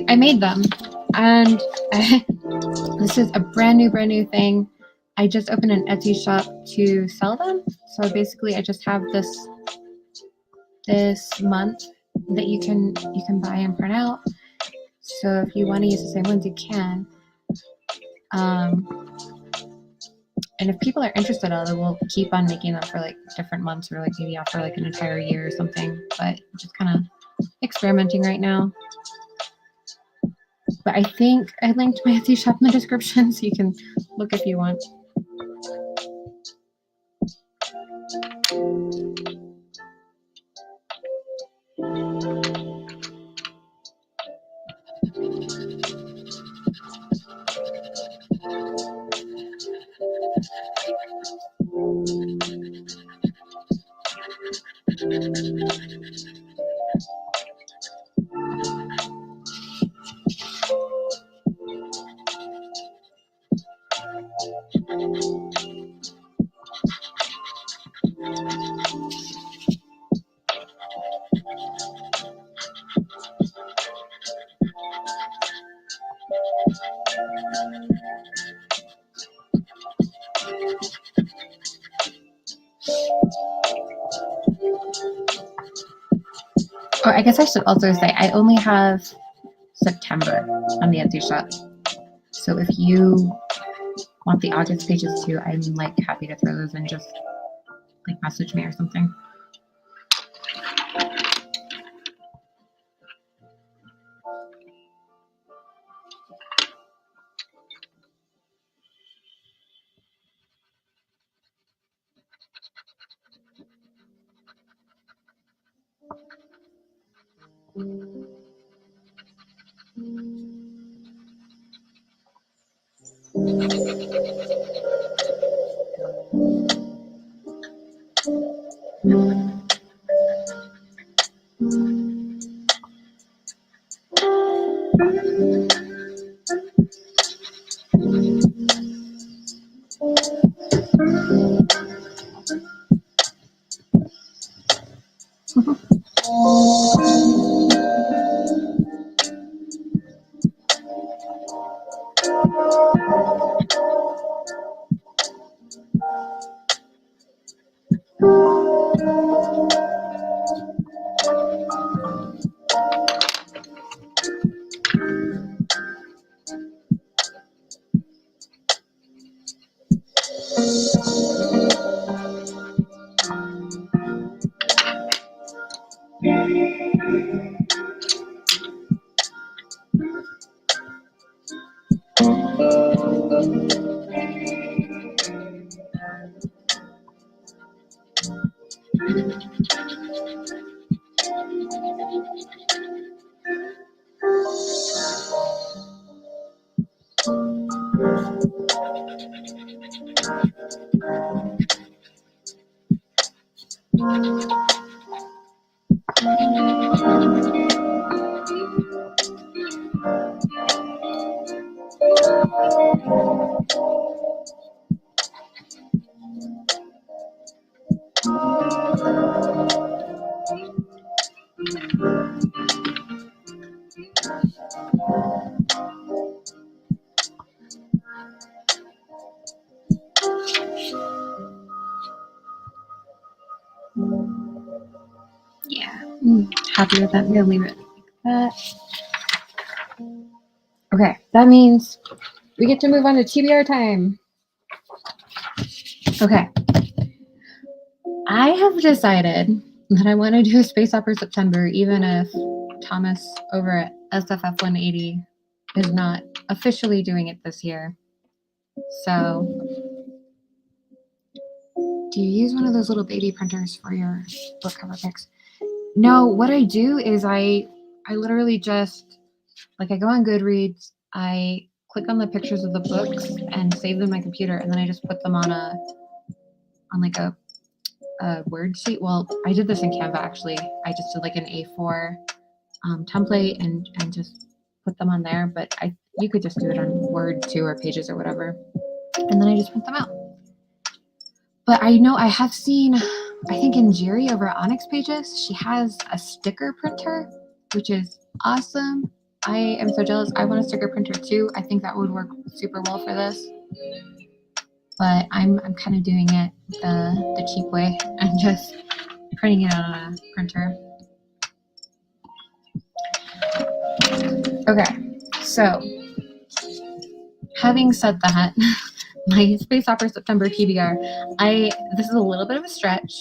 I made them, and this is a brand new thing. I just opened an Etsy shop to sell them. So basically, I just have this month that you can buy and print out. So if you want to use the same ones, you can. And if people are interested, I will keep on making them for like different months, or like maybe after like an entire year or something. But just kind of experimenting right now. But I think I linked my Etsy shop in the description, so you can look if you want. Or I guess I should also say I only have September on the Etsy shop. So if you want the August pages too, I'm like happy to throw those in. Just like message me or something. Yeah, I'm happy with that. I'm gonna leave it like that. Okay, that means we get to move on to TBR time. Okay. I have decided that I want to do a space opera September, even if Thomas over at SFF 180 is not officially doing it this year. So, do you use one of those little baby printers for your book cover pics? No, what I do is I literally just, like, I go on Goodreads, I click on the pictures of the books and save them on my computer, and then I just put them on a word sheet. Well, I did this in Canva actually. I just did like an A4 template and just put them on there, but you could just do it on Word too, or Pages or whatever, and then I just print them out. But I know I have seen, I think in Jerry over at Onyx Pages, she has a sticker printer, which is awesome. I am so jealous. I want a sticker printer too. I think that would work super well for this. But I'm kind of doing it the cheap way. I'm just printing it on a printer. Okay, so having said that, my Space Opera September TBR, this is a little bit of a stretch,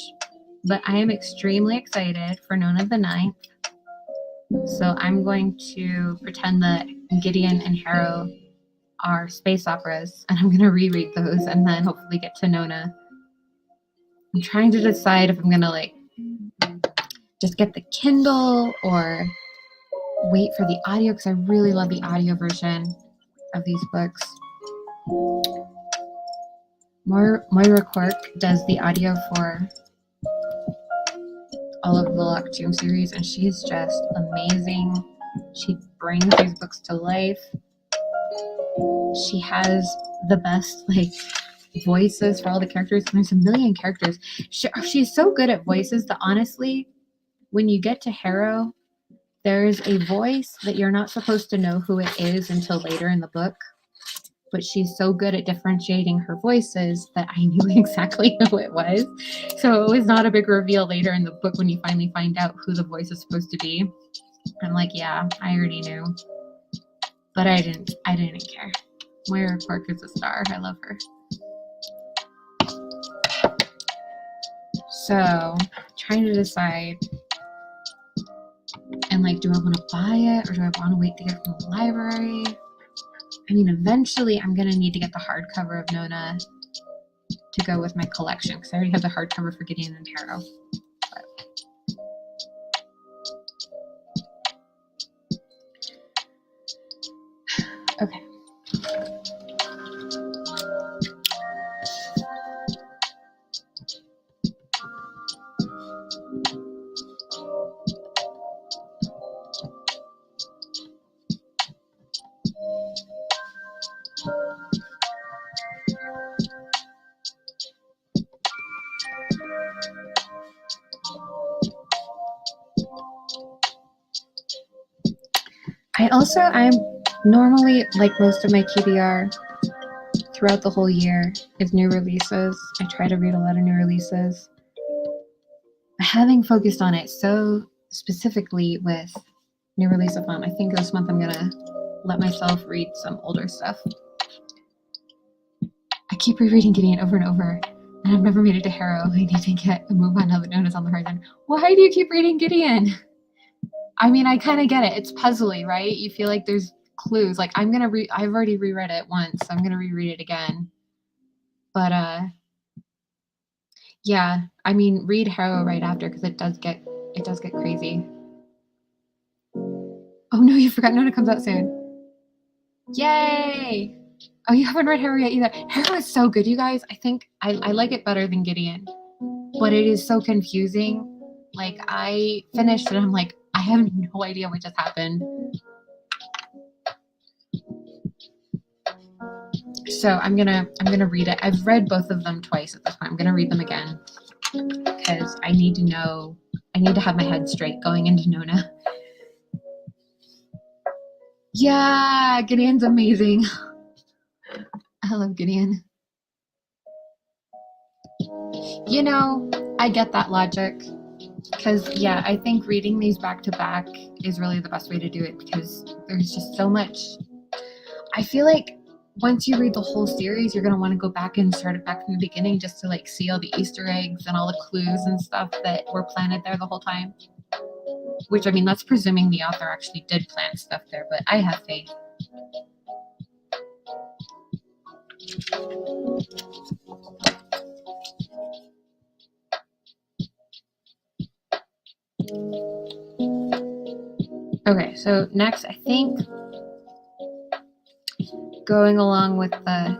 but I am extremely excited for Nona the Ninth. So I'm going to pretend that Gideon and Harrow are space operas, and I'm going to reread those and then hopefully get to Nona. I'm trying to decide if I'm going to like just get the Kindle or wait for the audio, because I really love the audio version of these books. Moira Quirk does the audio for all of the Locked Tomb series, and she's just amazing. She brings these books to life. She has the best like voices for all the characters. There's a million characters. She's so good at voices that honestly, when you get to Harrow, there's a voice that you're not supposed to know who it is until later in the book. But she's so good at differentiating her voices that I knew exactly who it was. So it was not a big reveal later in the book when you finally find out who the voice is supposed to be. I'm like, yeah, I already knew. But I didn't care. Moira Quirk is a star. I love her. So, trying to decide, and like, do I want to buy it or do I want to wait to get it from the library? I mean, eventually I'm going to need to get the hardcover of Nona to go with my collection, because I already have the hardcover for Gideon and Harrow. Okay. I'm normally, like most of my TBR throughout the whole year, is new releases. I try to read a lot of new releases. Having focused on it so specifically with new release of month, I think this month I'm gonna let myself read some older stuff. I keep rereading Gideon over and over, and I've never made it to Harrow. I need to get a move on now that Nona's on the horizon. Why do you keep reading Gideon? I mean, I kind of get it. It's puzzly, right? You feel like there's clues. Like I've already reread it once, so I'm gonna reread it again. But yeah, I mean, read Harrow right after, because it does get crazy. Oh no, you forgot Nona comes out soon. Yay! Oh, you haven't read Harrow yet either. Harrow is so good, you guys. I think I like it better than Gideon, but it is so confusing. Like I finished and I'm like, I have no idea what just happened. So I'm gonna read it. I've read both of them twice at this point. I'm gonna read them again because I need to know. I need to have my head straight going into Nona. Yeah, Gideon's amazing. I love Gideon. You know, I get that logic. Because, yeah, I think reading these back to back is really the best way to do it, because there's just so much. I feel like once you read the whole series, you're going to want to go back and start it back from the beginning just to like see all the Easter eggs and all the clues and stuff that were planted there the whole time. Which, I mean, that's presuming the author actually did plant stuff there, but I have faith. Okay, so next, I think going along with the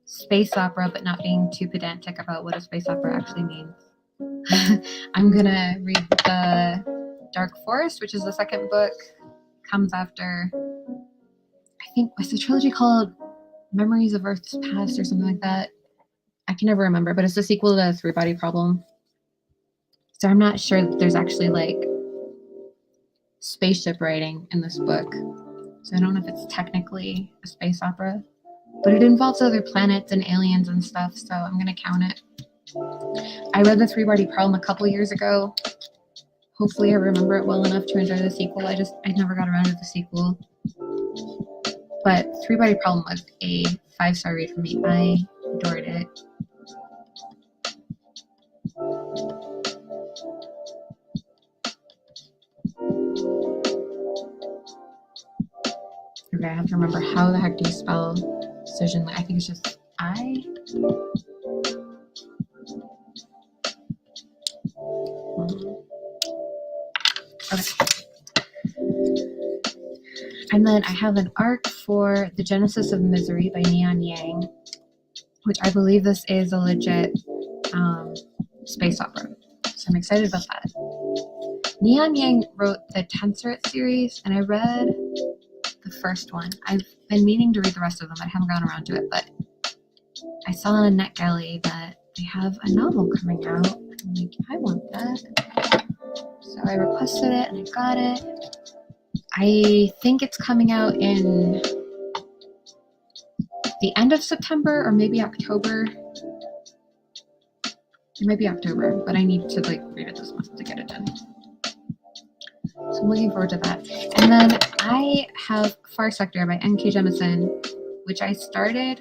space opera, but not being too pedantic about what a space opera actually means, I'm gonna read the Dark Forest, which is the second book. Comes after, I think, what's the trilogy called? Memories of Earth's Past or something like that. I can never remember, but it's the sequel to the Three Body Problem. So I'm not sure that there's actually like spaceship writing in this book. So I don't know if it's technically a space opera, but it involves other planets and aliens and stuff, so I'm going to count it. I read the Three-Body Problem a couple years ago. Hopefully I remember it well enough to enjoy the sequel. I never got around to the sequel. But Three-Body Problem was a 5-star read for me. I adored it. Okay, I have to remember, how the heck do you spell Cision? I think it's just I. Okay. And then I have an arc for The Genesis of Misery by Neon Yang, which I believe this is a legit space opera. So I'm excited about that. Neon Yang wrote the Tenseret series, and I read the first one. I've been meaning to read the rest of them. I haven't gotten around to it, but I saw on NetGalley that they have a novel coming out. I'm like, I want that. So I requested it and I got it. I think it's coming out in the end of September or maybe October. It might be October, but I need to read it this month to get it done. So I'm looking forward to that. And then I have Far Sector by N.K. Jemisin, which I started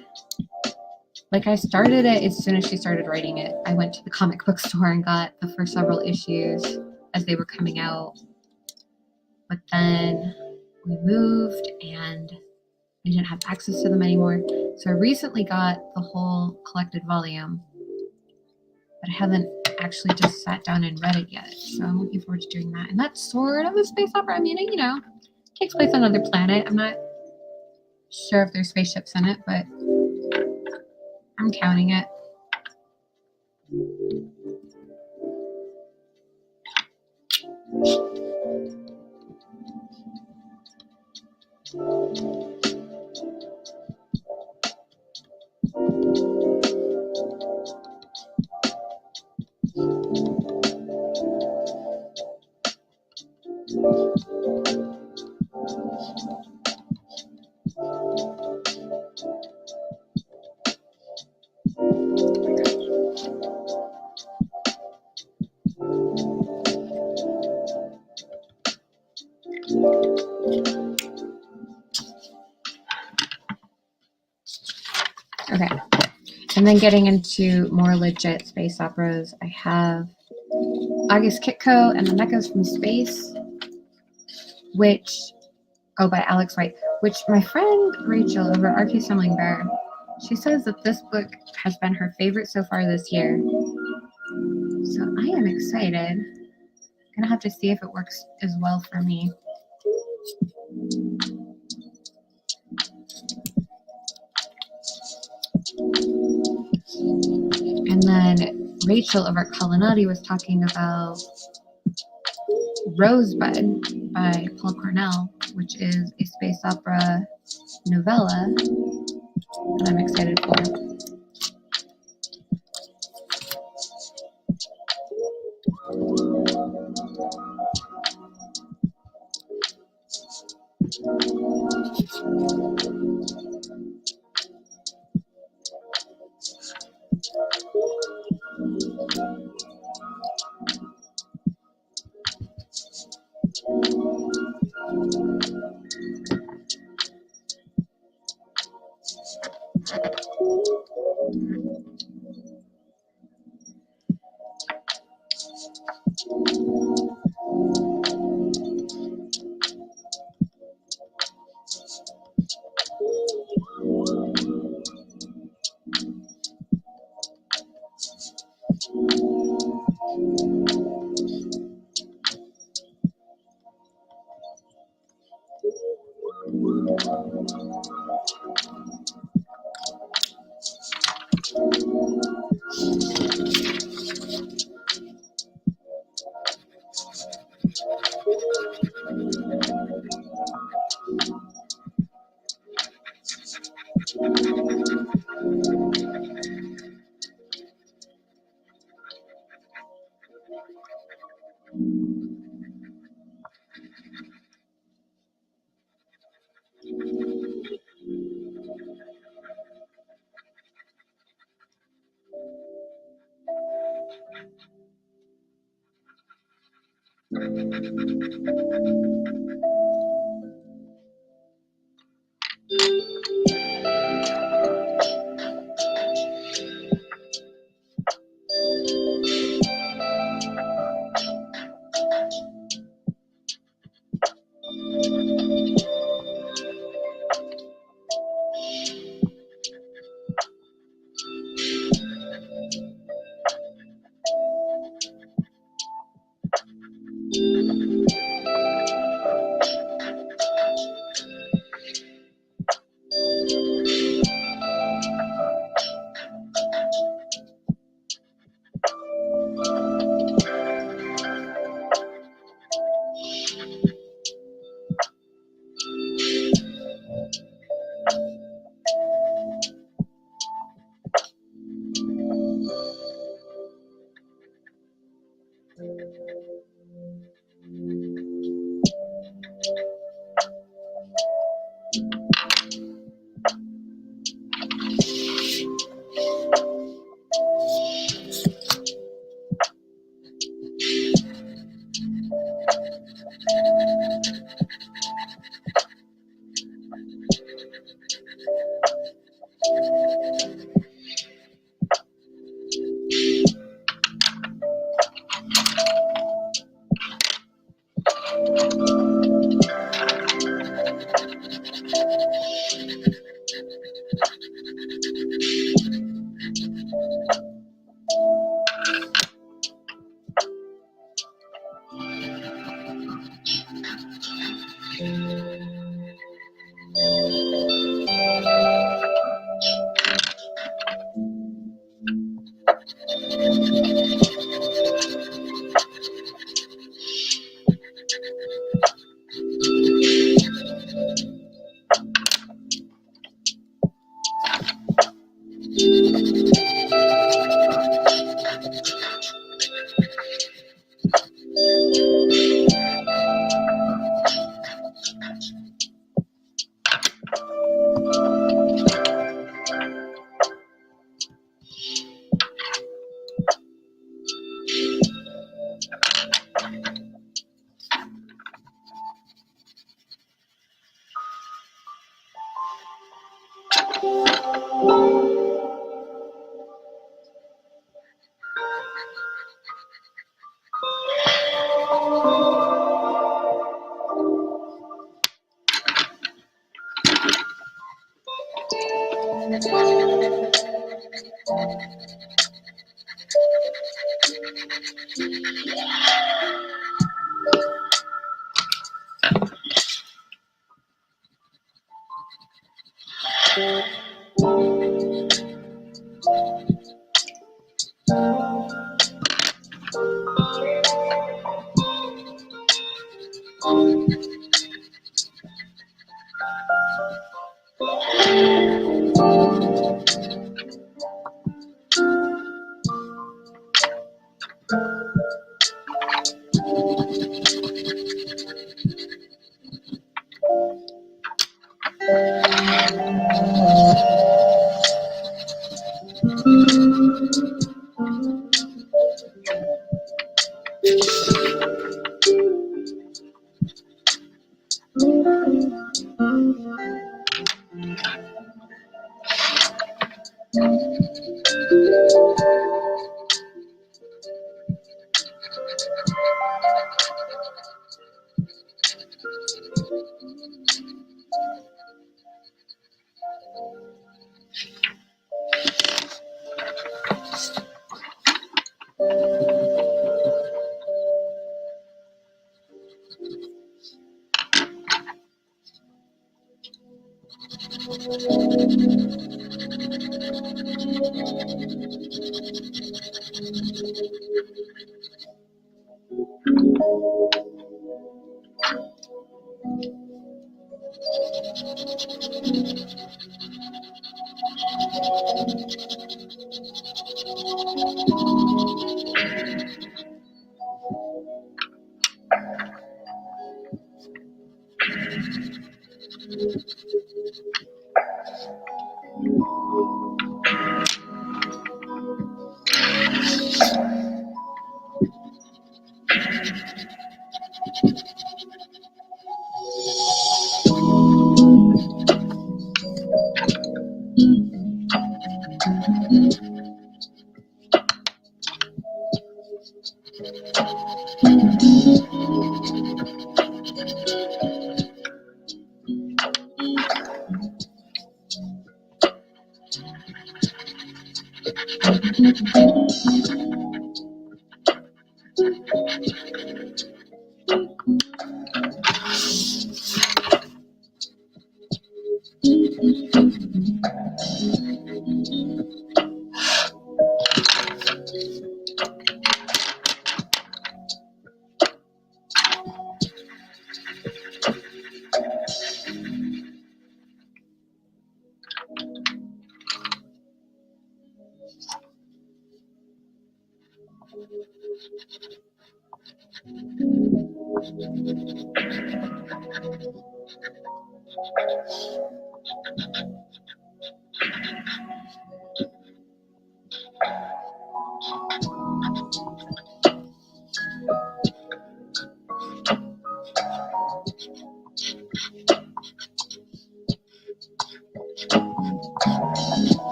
it as soon as she started writing it. I went to the comic book store and got the first several issues as they were coming out. But then we moved and I didn't have access to them anymore. So I recently got the whole collected volume, but I haven't actually just sat down and read it yet. So I'm looking forward to doing that. And that's sort of a space opera. I mean, it takes place on another planet. I'm not sure if there's spaceships in it, but I'm counting it. Okay. And then getting into more legit space operas, I have August Kitco and the Mechas from Space, by Alex White, which my friend Rachel over at RK Stumbling Bear, she says that this book has been her favorite so far this year. So I am excited. I'm gonna have to see if it works as well for me. And then Rachel over at Colonnati was talking about Rosebud by Paul Cornell, which is a space opera novella that I'm excited for.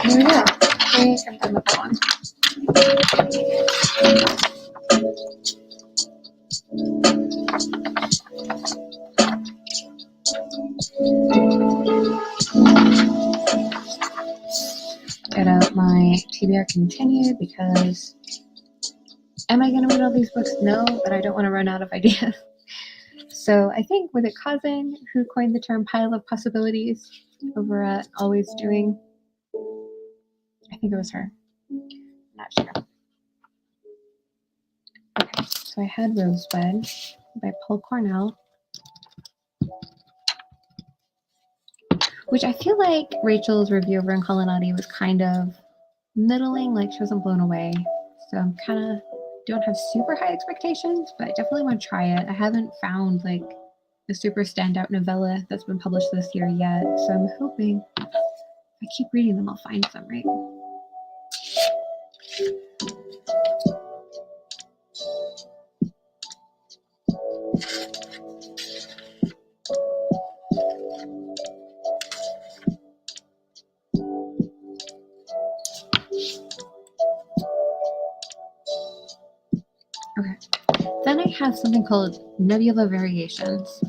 Here we go. I think I'm done with that one. Get out my TBR continued because am I going to read all these books? No, but I don't want to run out of ideas. So I think, was it Cousin who coined the term pile of possibilities over at Always Doing? I think it was her. Not sure. Okay, so I had Rosebud by Paul Cornell, which I feel like Rachel's review of Rincolanati was kind of middling, like she wasn't blown away. So I'm kind of don't have super high expectations, but I definitely want to try it. I haven't found like a super standout novella that's been published this year yet, so I'm hoping if I keep reading them, I'll find some, right? Okay. Then I have something called Nebula Variations,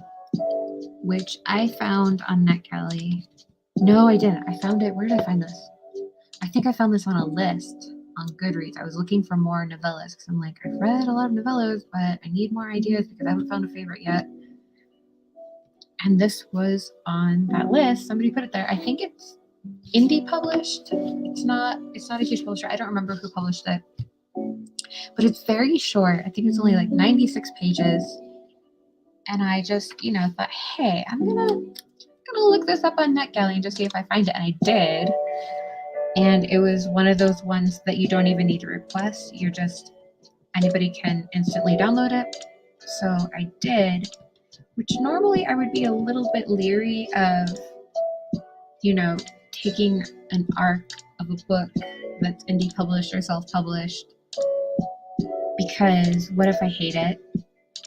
which I found on NetGalley. No, I didn't. I found it. Where did I find this? I think I found this on a list on Goodreads. I was looking for more novellas because I'm like, I've read a lot of novellas, but I need more ideas because I haven't found a favorite yet. And this was on that list. Somebody put it there. I think it's indie published. It's not a huge publisher. I don't remember who published it. But it's very short. I think it's only like 96 pages. And I just, thought, hey, I'm gonna look this up on NetGalley and just see if I find it. And I did. And it was one of those ones that you don't even need to request. Anybody can instantly download it. So I did, which normally I would be a little bit leery of, taking an arc of a book that's indie published or self-published, because what if I hate it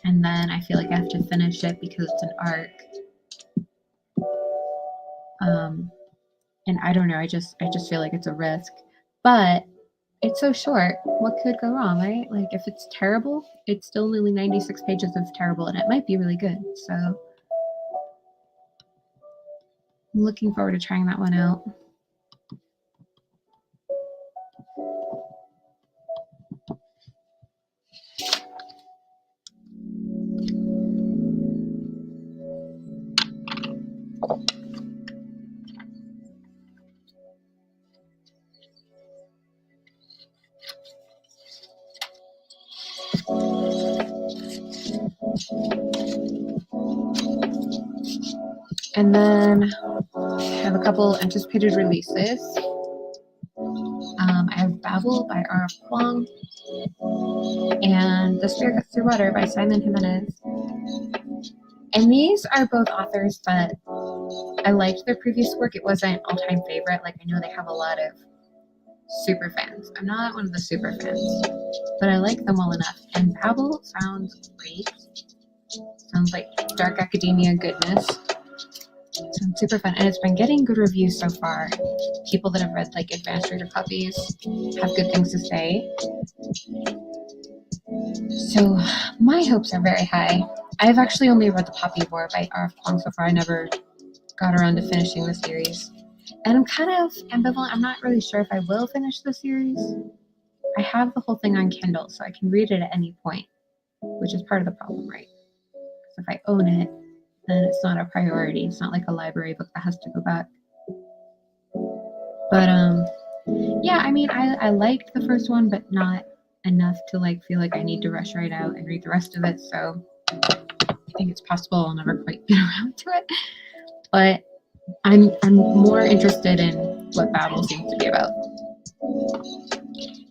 and then I feel like I have to finish it because it's an arc? And I don't know, I just feel like it's a risk. But it's so short. What could go wrong, right? Like, if it's terrible, it's still only 96 pages of terrible, and it might be really good. So I'm looking forward to trying that one out. And then I have a couple anticipated releases. I have Babel by R.F. Kuang and The Spirit Cuts Through Water by Simon Jimenez. And these are both authors that I liked their previous work. It wasn't an all-time favorite. Like, I know they have a lot of super fans. I'm not one of the super fans, but I like them well enough. And Babel sounds great. Sounds like dark academia goodness. Sounds super fun, and it's been getting good reviews so far. People that have read like advanced reader copies have good things to say. So my hopes are very high. I've actually only read The Poppy War by R.F. Kuang so far. I never got around to finishing the series. And I'm kind of ambivalent. I'm not really sure if I will finish the series. I have the whole thing on Kindle, so I can read it at any point, which is part of the problem, right? So if I own it, then it's not a priority. It's not like a library book that has to go back. But yeah, I mean, I liked the first one, but not enough to like feel like I need to rush right out and read the rest of it. So I think it's possible I'll never quite get around to it. But I'm more interested in what Babel seems to be about.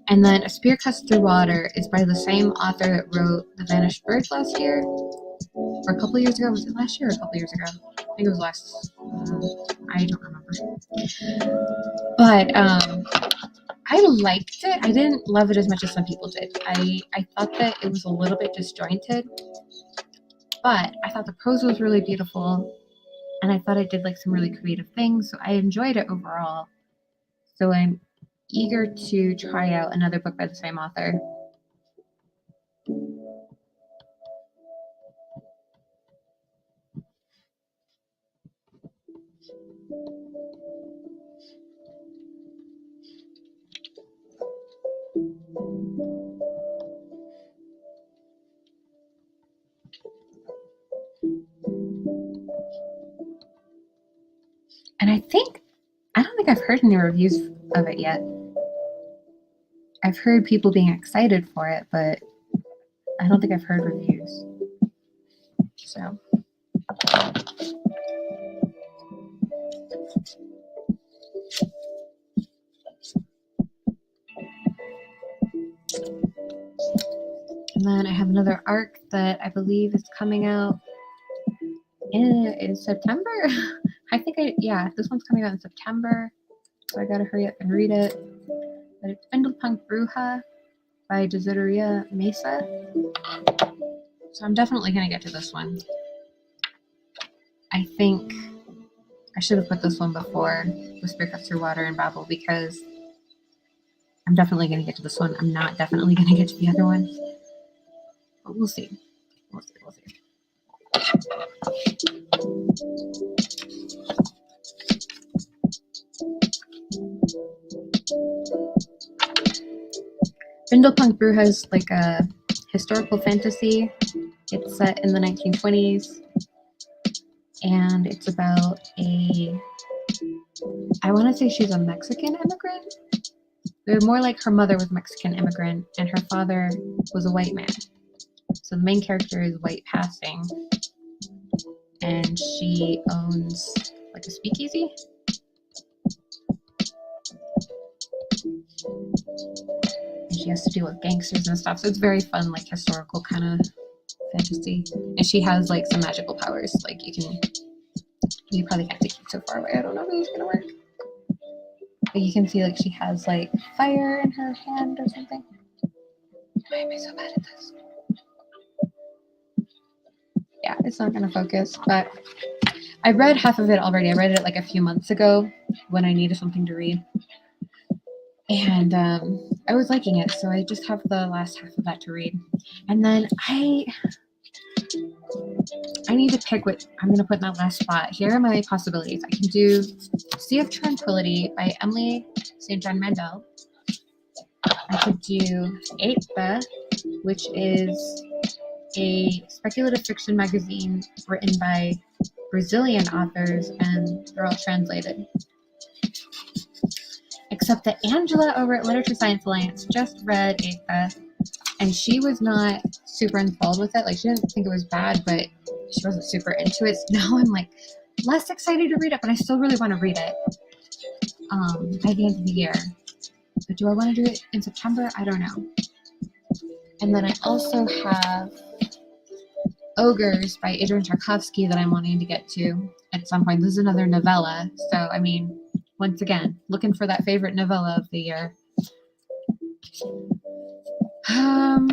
And then A Spear Cuts Through Water is by the same author that wrote The Vanished Birds last year. Or a couple years ago. Was it last year or a couple years ago? I think it was last. I don't remember. But I liked it. I didn't love it as much as some people did. I thought that it was a little bit disjointed. But I thought the prose was really beautiful. And I thought it did like some really creative things. So I enjoyed it overall. So I'm eager to try out another book by the same author. And I don't think I've heard any reviews of it yet. I've heard people being excited for it, but I don't think I've heard reviews. So. And then I have another arc that I believe is coming out in September. This one's coming out in September. So I gotta hurry up and read it. But it's Spindlepunk Bruja by Desideria Mesa. So I'm definitely gonna get to this one. I think I should have put this one before The Spirit Cuts Through Water and Babel, because I'm definitely gonna get to this one. I'm not definitely gonna get to the other ones. But we'll see. We'll see. Brindlepunk Brew has like a historical fantasy. It's set in the 1920s, and it's about I want to say she's a Mexican immigrant. They're more like her mother was a Mexican immigrant, and her father was a white man. So the main character is white passing, and she owns like a speakeasy. And she has to deal with gangsters and stuff. So it's very fun, like historical kind of fantasy. And she has like some magical powers. Like you probably have to keep so far away. I don't know if it's gonna work. But you can see like she has like fire in her hand or something. Why am I so bad at this? Yeah, it's not gonna focus, but I read half of it already. I read it like a few months ago when I needed something to read. And I was liking it, so I just have the last half of that to read. And then I need to pick what I'm going to put in that last spot. Here are my possibilities. I can do Sea of Tranquility by Emily St. John Mandel. I could do Eighta, which is a speculative fiction magazine written by Brazilian authors, and they're all translated. Except that Angela over at Literature Science Alliance just read Eighta, and she was not super enthralled with it. Like, she didn't think it was bad, but she wasn't super into it. So now I'm like less excited to read it, but I still really want to read it by the end of the year. But do I want to do it in September? I don't know. And then I also have Ogres by Adrian Tchaikovsky that I'm wanting to get to at some point. This is another novella. So, I mean, once again, looking for that favorite novella of the year. Hum.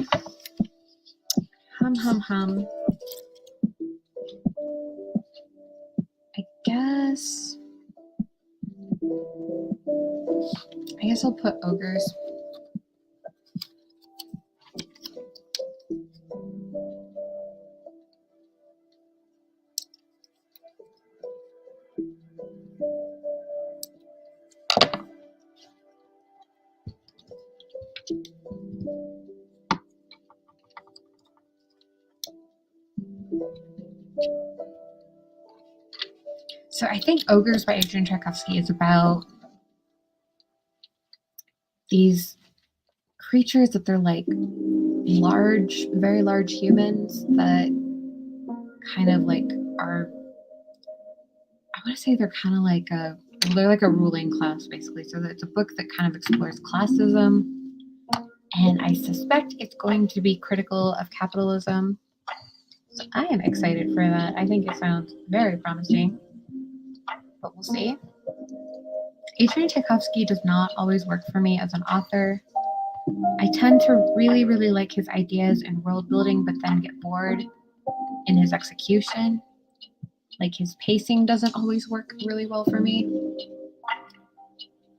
I guess I'll put Ogres. So I think Ogres by Adrian Tchaikovsky is about these creatures that they're like large, very large humans that kind of like are, I want to say they're kind of like they're like a ruling class basically. So it's a book that kind of explores classism, and I suspect it's going to be critical of capitalism. So I am excited for that. I think it sounds very promising, but we'll see. Adrian Tchaikovsky does not always work for me as an author. I tend to really, really like his ideas and world building, but then get bored in his execution. Like, his pacing doesn't always work really well for me.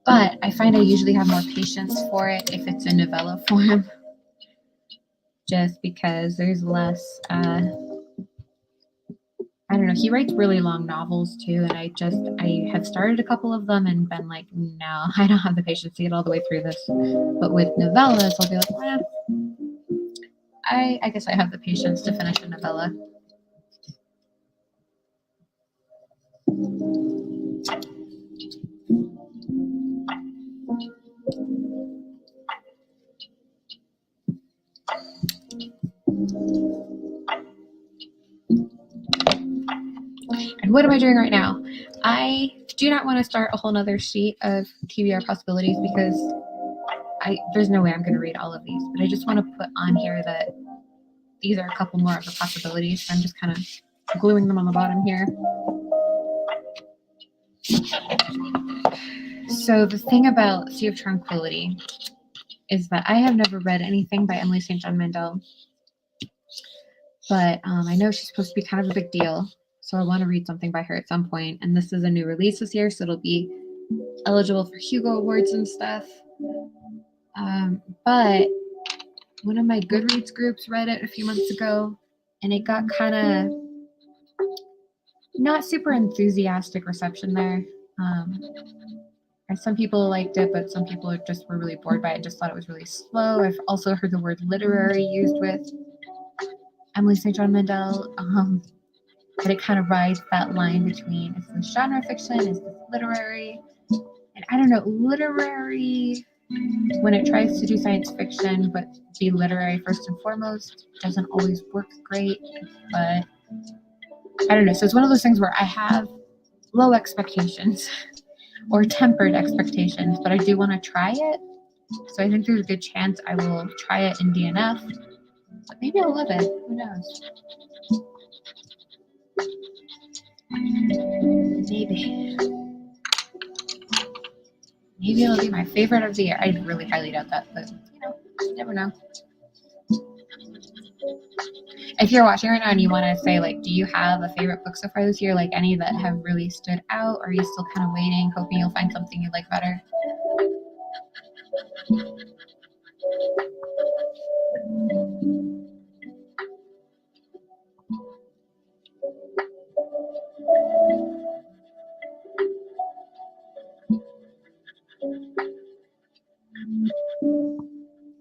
But I find I usually have more patience for it if it's in novella form. Just because there's less, I don't know, he writes really long novels too, and I have started a couple of them and been like, no, I don't have the patience to get all the way through this. But with novellas, I'll be like, I guess I have the patience to finish a novella. And what am I doing right now? I do not want to start a whole nother sheet of TBR possibilities because there's no way I'm going to read all of these, but I just want to put on here that these are a couple more of the possibilities. So I'm just kind of gluing them on the bottom here. So the thing about Sea of Tranquility is that I have never read anything by Emily St. John Mandel, but I know she's supposed to be kind of a big deal, so I want to read something by her at some point. And this is a new release this year, so it'll be eligible for Hugo Awards and stuff. But one of my Goodreads groups read it a few months ago, and it got kind of not super enthusiastic reception there. And some people liked it, but some people just were really bored by it, just thought it was really slow. I've also heard the word literary used with Emily St. John Mandel, but it kind of rides that line between, is this genre fiction, is this literary? And I don't know, literary, when it tries to do science fiction but be literary first and foremost, doesn't always work great. But I don't know. So it's one of those things where I have low expectations or tempered expectations, but I do want to try it. So I think there's a good chance I will try it in DNF. But maybe I'll love it. Who knows? Maybe. Maybe it'll be my favorite of the year. I really highly doubt that, but you never know. If you're watching right now and you want to say, like, do you have a favorite book so far this year? Like any that have really stood out? Or are you still kind of waiting, hoping you'll find something you like better?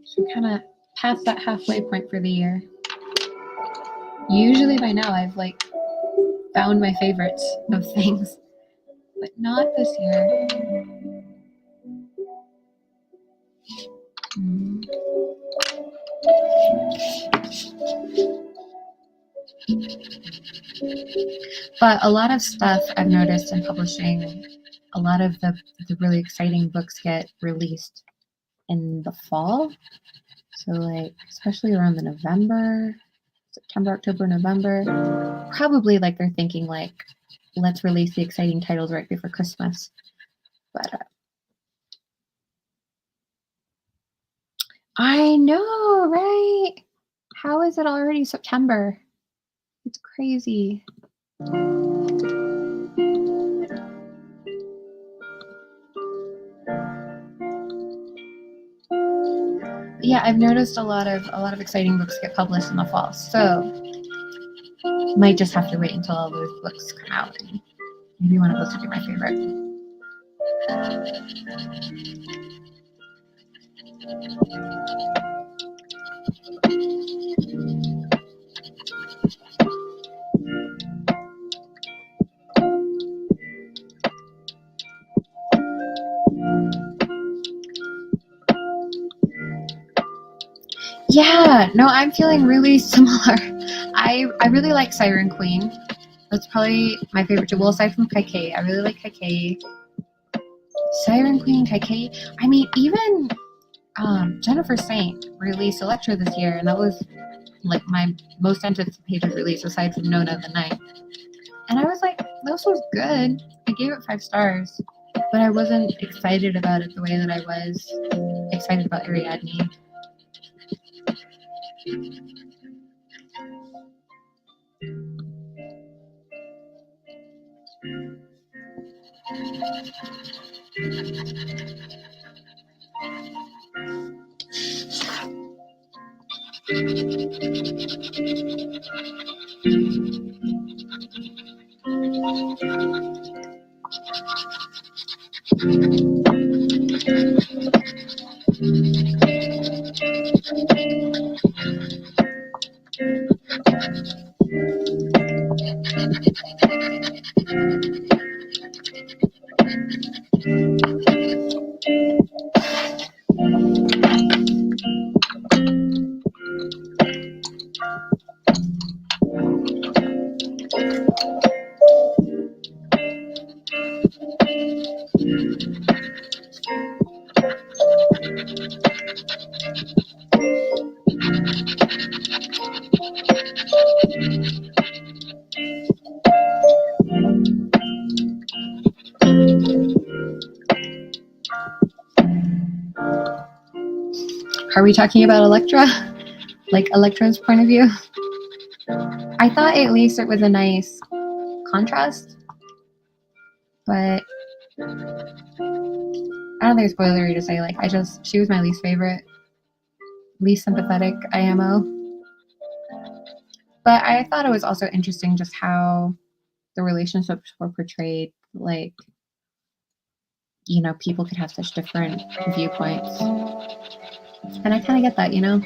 So kind of past that halfway point for the year. Usually by now I've like found my favorites of things, but not this year. But a lot of stuff I've noticed in publishing, a lot of the really exciting books get released in the fall. So like, especially around the September, October, November, probably like they're thinking like, let's release the exciting titles right before Christmas. But I know, right? How is it already September? It's crazy. Yeah, I've noticed a lot of exciting books get published in the fall. So might just have to wait until all those books come out. And maybe one of those would be my favorite. Yeah, no, I'm feeling really similar. I really like Siren Queen. That's probably my favorite too. Well, aside from Kaikei, I really like Kaikei. Siren Queen, Kaikei. I mean, even Jennifer Saint released Electra this year, and that was like my most anticipated release aside from Nona the Night. And I was like, this was good. I gave it 5 stars, but I wasn't excited about it the way that I was excited about Ariadne. Are we talking about Electra? Like Electra's point of view? I thought at least it was a nice contrast, but I don't think it's spoilery to say, like, she was my least favorite, least sympathetic IMO. But I thought it was also interesting just how the relationships were portrayed. Like, you know, people could have such different viewpoints. And I kind of get that, you know?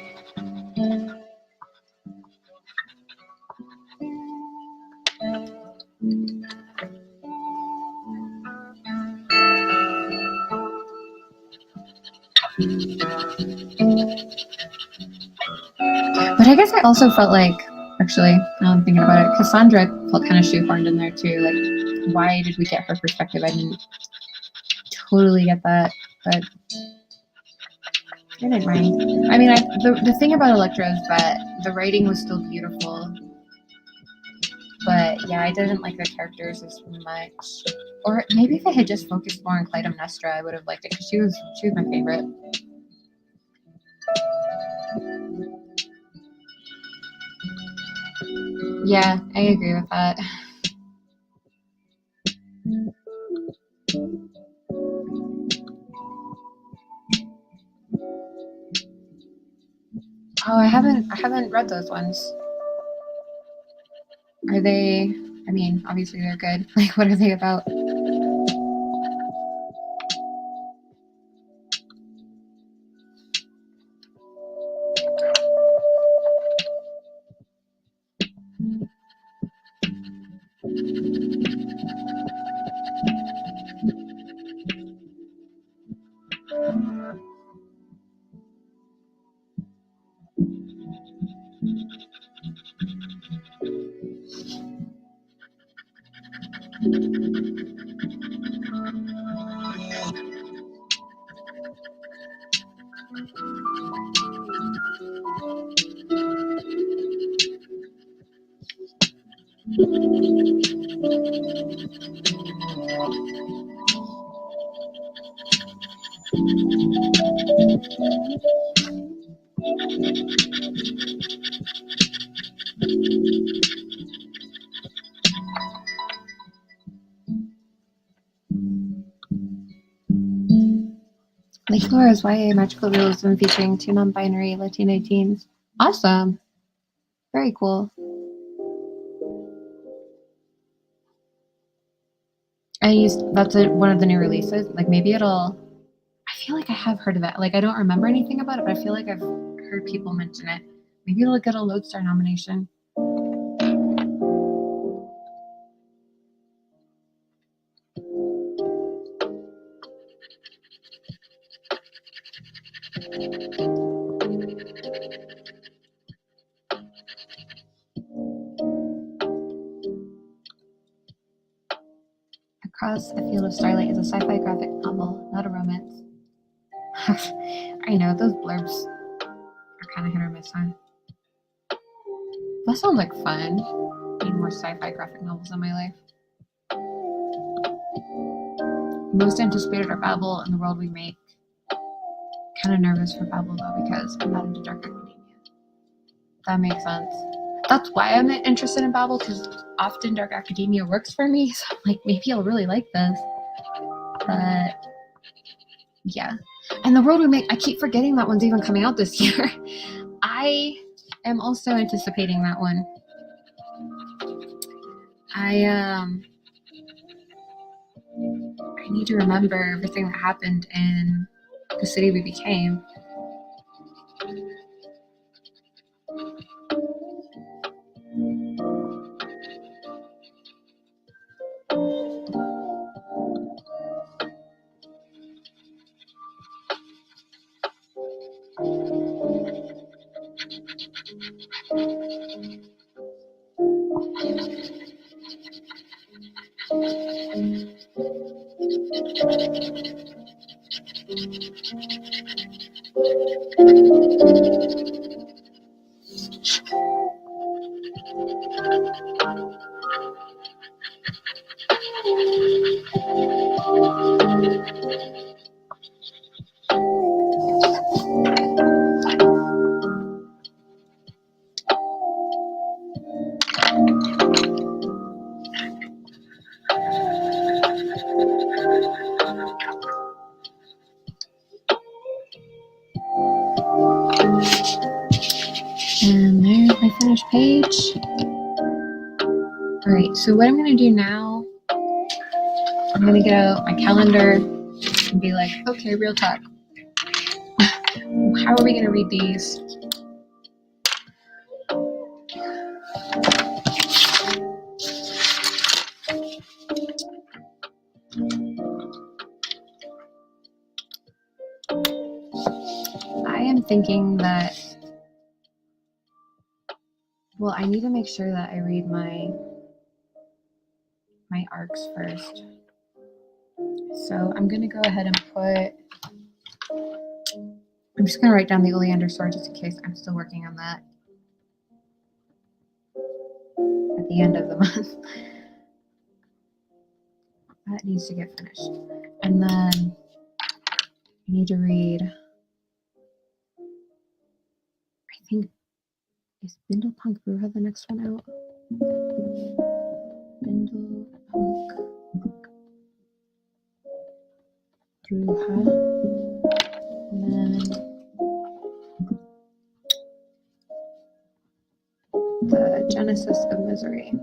But I guess I also felt like, actually, now I'm thinking about it, Cassandra felt kind of shoehorned in there too. Like, why did we get her perspective? I didn't totally get that, but I didn't mind. I mean, the thing about Electra is that the writing was still beautiful, but yeah, I didn't like the characters as much. Or maybe if I had just focused more on Clytemnestra, I would have liked it because she was my favorite. Yeah, I agree with that. Oh, I haven't read those ones. Are they? I mean, obviously they're good. Like, what are they about? Lake Flora's YA magical realism featuring 2 non-binary Latina teens. Awesome. Very cool. That's one of the new releases. Like, maybe it'll. I feel like I have heard of it. Like, I don't remember anything about it, but I feel like I've heard people mention it. Maybe it'll get a Lodestar nomination. Across a Field of Starlight is a sci-fi graphic novel, not a romance. I know, those blurbs are kind of hit or miss, huh? That sounds like fun. Need more sci-fi graphic novels in my life. Most anticipated are Babel and The World We Make. Kind of nervous for Babel though because I'm not into Dark Academia. That makes sense. That's why I'm interested in Babel, because often Dark Academia works for me. So I'm like, maybe I'll really like this. But yeah. And The World We Make, I keep forgetting that one's even coming out this year. I am also anticipating that one. I need to remember everything that happened in The City We Became. And there's my finished page. Alright, so what I'm going to do now, I'm going to get out my calendar, and be like, okay, real talk. How are we going to read these? I am thinking that, well, I need to make sure that I read my arcs first. So I'm going to go ahead and I'm just going to write down the Oleander Sword just in case I'm still working on that at the end of the month. That needs to get finished. And then I need to read, I think, is Bindlepunk Bruja the next one out? Bindlepunk Bruja. And then the Genesis of Misery.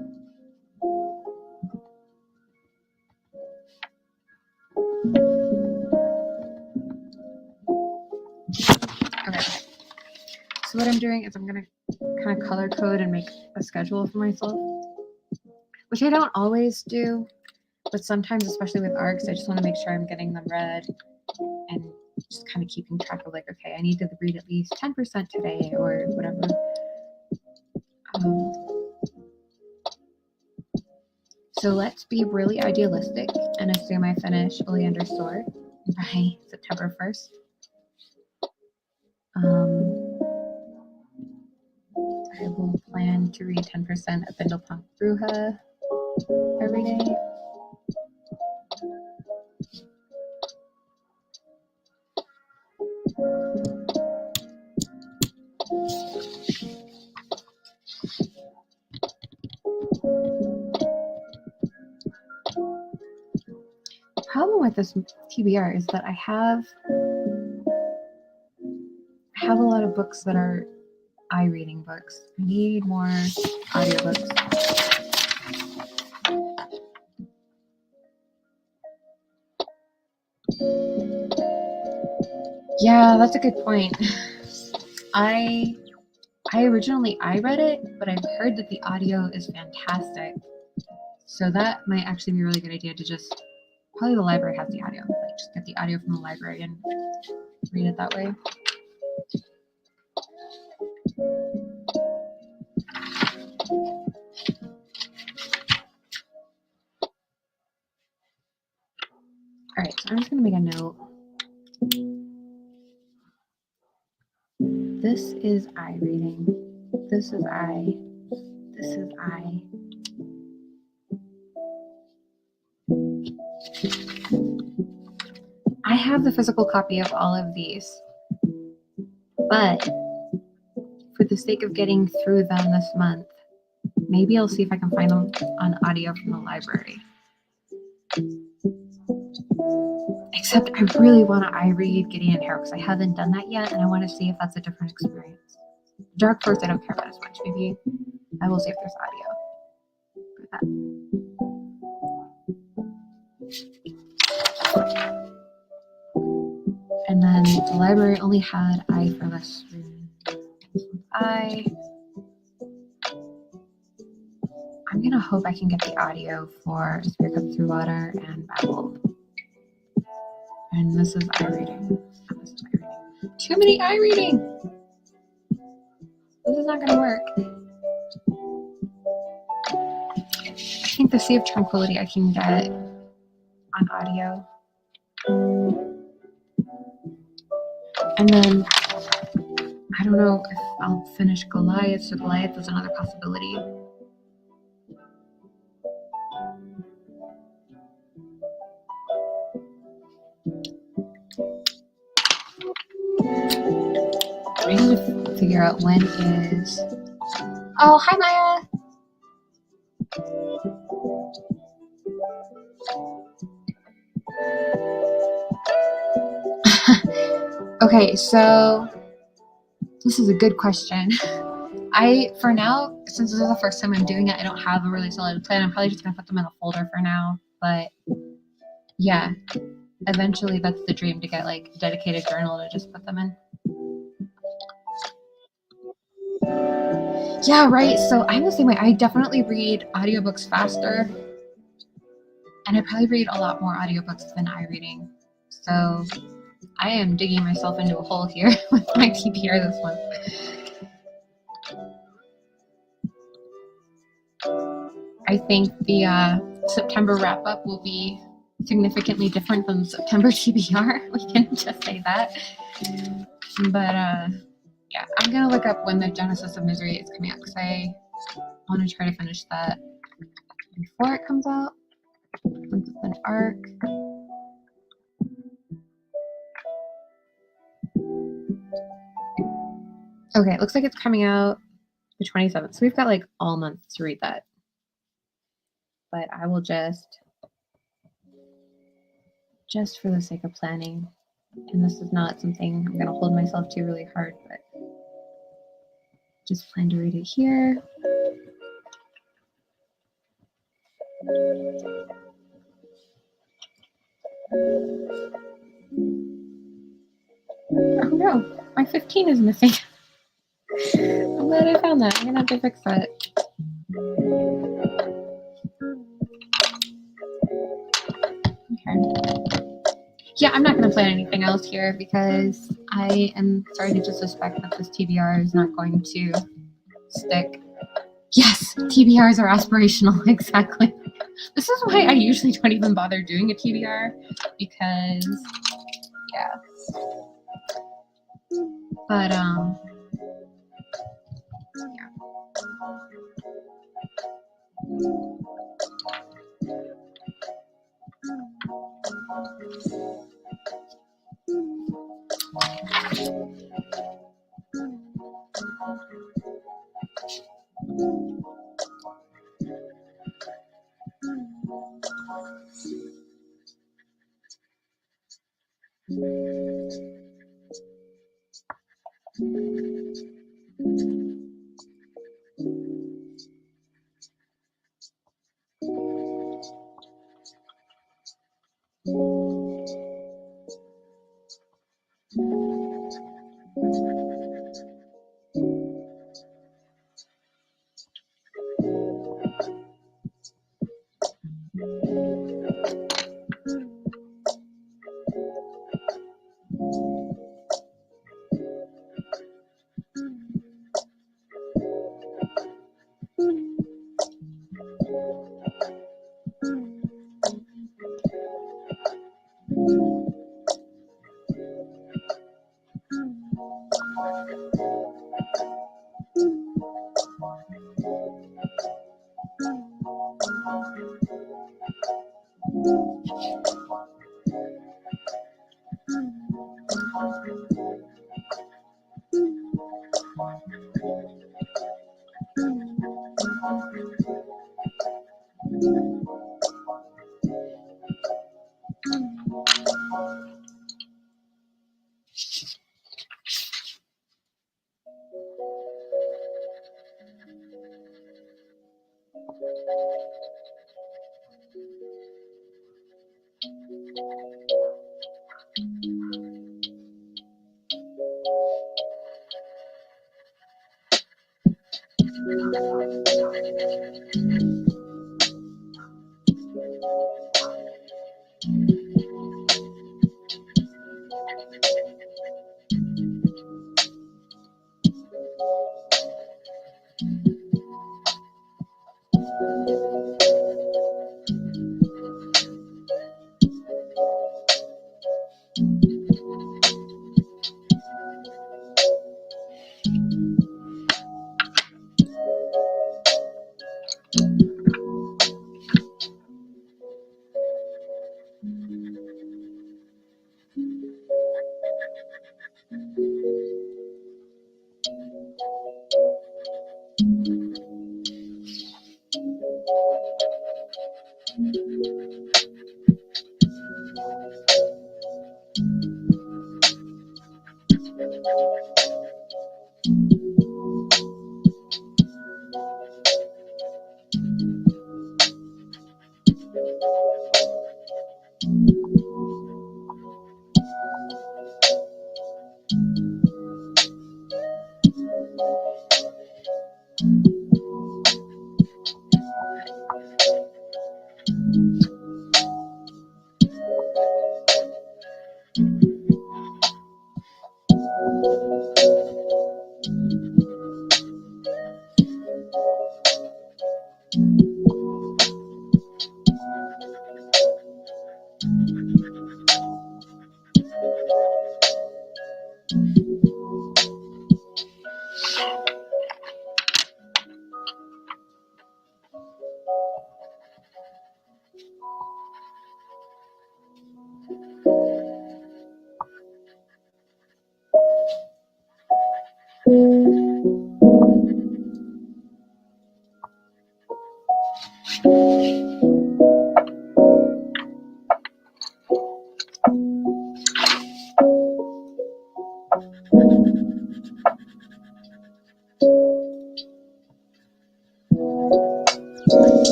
Okay. So what I'm doing is I'm going to kind of color code and make a schedule for myself, which I don't always do, but sometimes, especially with arcs, I just want to make sure I'm getting them read and just kind of keeping track of like, okay, I need to read at least 10% today or whatever. So let's be really idealistic and assume I finish Oleander Sword by September 1st. I will plan to read 10% of Bindlepunk Bruja every day. The problem with this TBR is that I have a lot of books that are eye reading books. I need more audiobooks. Yeah, that's a good point. I originally read it, but I've heard that the audio is fantastic. So that might actually be a really good idea to just, probably the library has the audio. Like just get the audio from the library and read it that way. All right, so I'm just gonna make a note. This is eye reading. This is eye. This is eye. I have the physical copy of all of these, but for the sake of getting through them this month, maybe I'll see if I can find them on audio from the library. Except I really want to eye read Gideon Harrow because I haven't done that yet, and I want to see if that's a different experience. Dark Force I don't care about as much. Maybe I will see if there's audio for that. And then the library only had eye for this room. I'm gonna hope I can get the audio for Spirit Cup Through Water and Babel. And this is eye reading. This is eye reading. Too many eye reading! This is not gonna work. I think the Sea of Tranquility I can get on audio. And then I don't know if I'll finish Goliath, so Goliath is another possibility. I need to figure out when is. Oh, hi Maya! Okay, so this is a good question. For now, since this is the first time I'm doing it, I don't have a really solid plan. I'm probably just gonna put them in a folder for now. But yeah, eventually that's the dream, to get like a dedicated journal to just put them in. Yeah, right. So I'm the same way. I definitely read audiobooks faster, and I probably read a lot more audiobooks than iReading. So I am digging myself into a hole here with my TBR this month. I think the September wrap-up will be significantly different than the September TBR. We can just say that. But yeah, I'm going to look up when the Genesis of Misery is coming out, because I want to try to finish that before it comes out, since it's an arc. Okay, it looks like it's coming out the 27th. So we've got like all month to read that. But I will just for the sake of planning, and this is not something I'm going to hold myself to really hard, but just plan to read it here. Oh no, my 15 is missing. I'm glad I found that. I'm going to have to fix that. Okay. Yeah, I'm not going to plan anything else here, because I am starting to suspect that this TBR is not going to stick. Yes, TBRs are aspirational, exactly. This is why I usually don't even bother doing a TBR, because, yeah. But, yeah.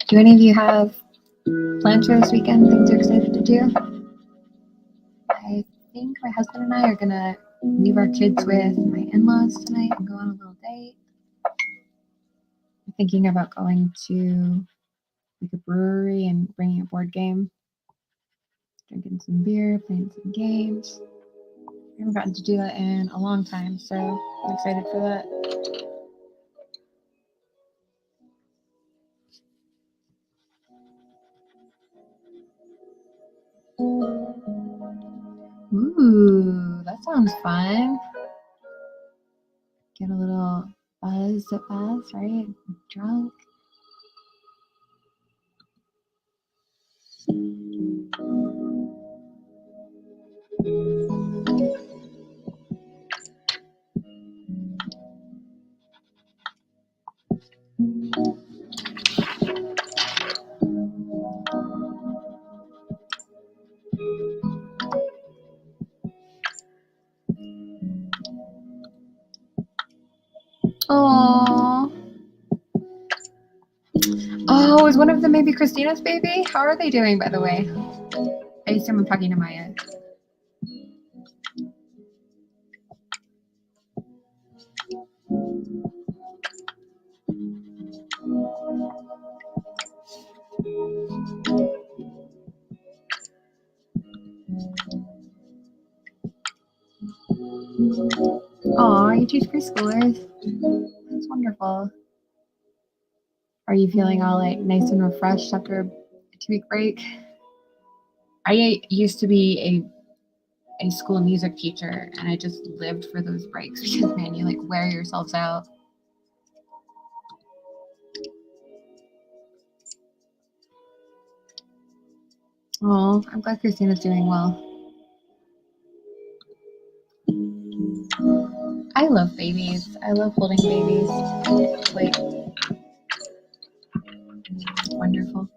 Do any of you have plans for this weekend? Things you're excited to do? I think my husband and I are gonna leave our kids with my in-laws tonight and go on a little date. I'm thinking about going to like a brewery and bringing a board game, drinking some beer, playing some games. I haven't gotten to do that in a long time, so I'm excited for that. Ooh, that sounds fun. Get a little buzz at us, right? Drunk. Aww. Oh, is one of them maybe Christina's baby? How are they doing, by the way? I assume I'm talking to Maya. Aw, you teach preschoolers. That's wonderful. Are you feeling all like nice and refreshed after a 2-week break? I used to be a school music teacher, and I just lived for those breaks because, man, you like wear yourselves out. Oh, I'm glad Christina's doing well. I love babies. I love holding babies. Like, wonderful.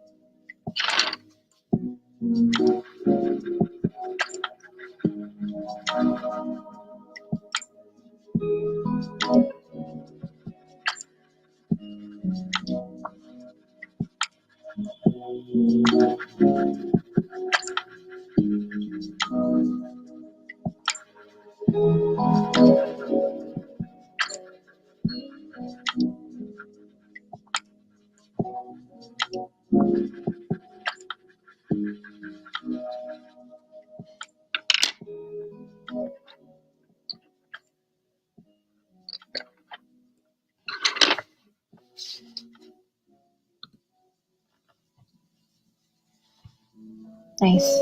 Nice.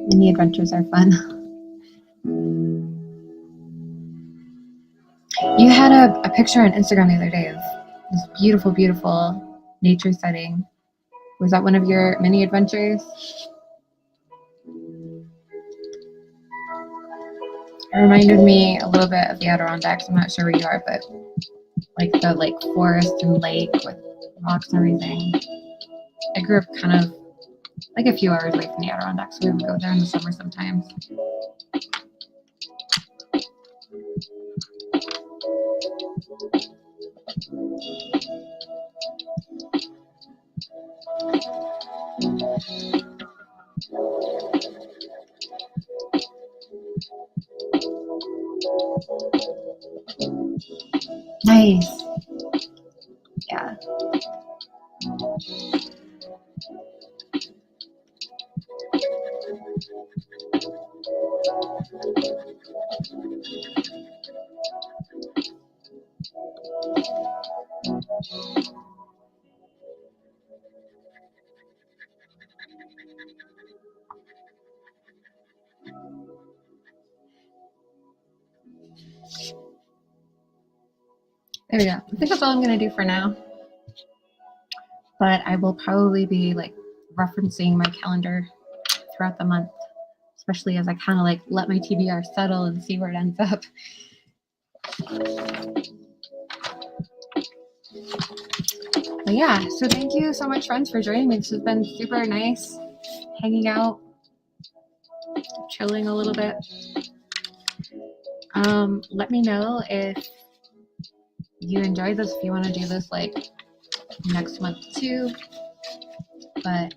Mini adventures are fun. You had a picture on Instagram the other day of this beautiful, beautiful nature setting. Was that one of your mini adventures? It reminded me a little bit of the Adirondacks. I'm not sure where you are, but like the forest and lake with rocks and everything. I grew up kind of like a few hours away from the Adirondacks, so we would go there in the summer sometimes. Nice. Yeah. There we go. I think that's all I'm going to do for now. But I will probably be referencing my calendar throughout the month, especially as I kind of let my TBR settle and see where it ends up. But yeah, so thank you so much, friends, for joining me. This has been super nice, hanging out, chilling a little bit. Let me know if you enjoyed this, if you want to do this next month too. But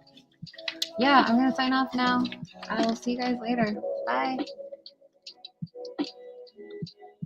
yeah, I'm gonna sign off now. I will see you guys later. Bye.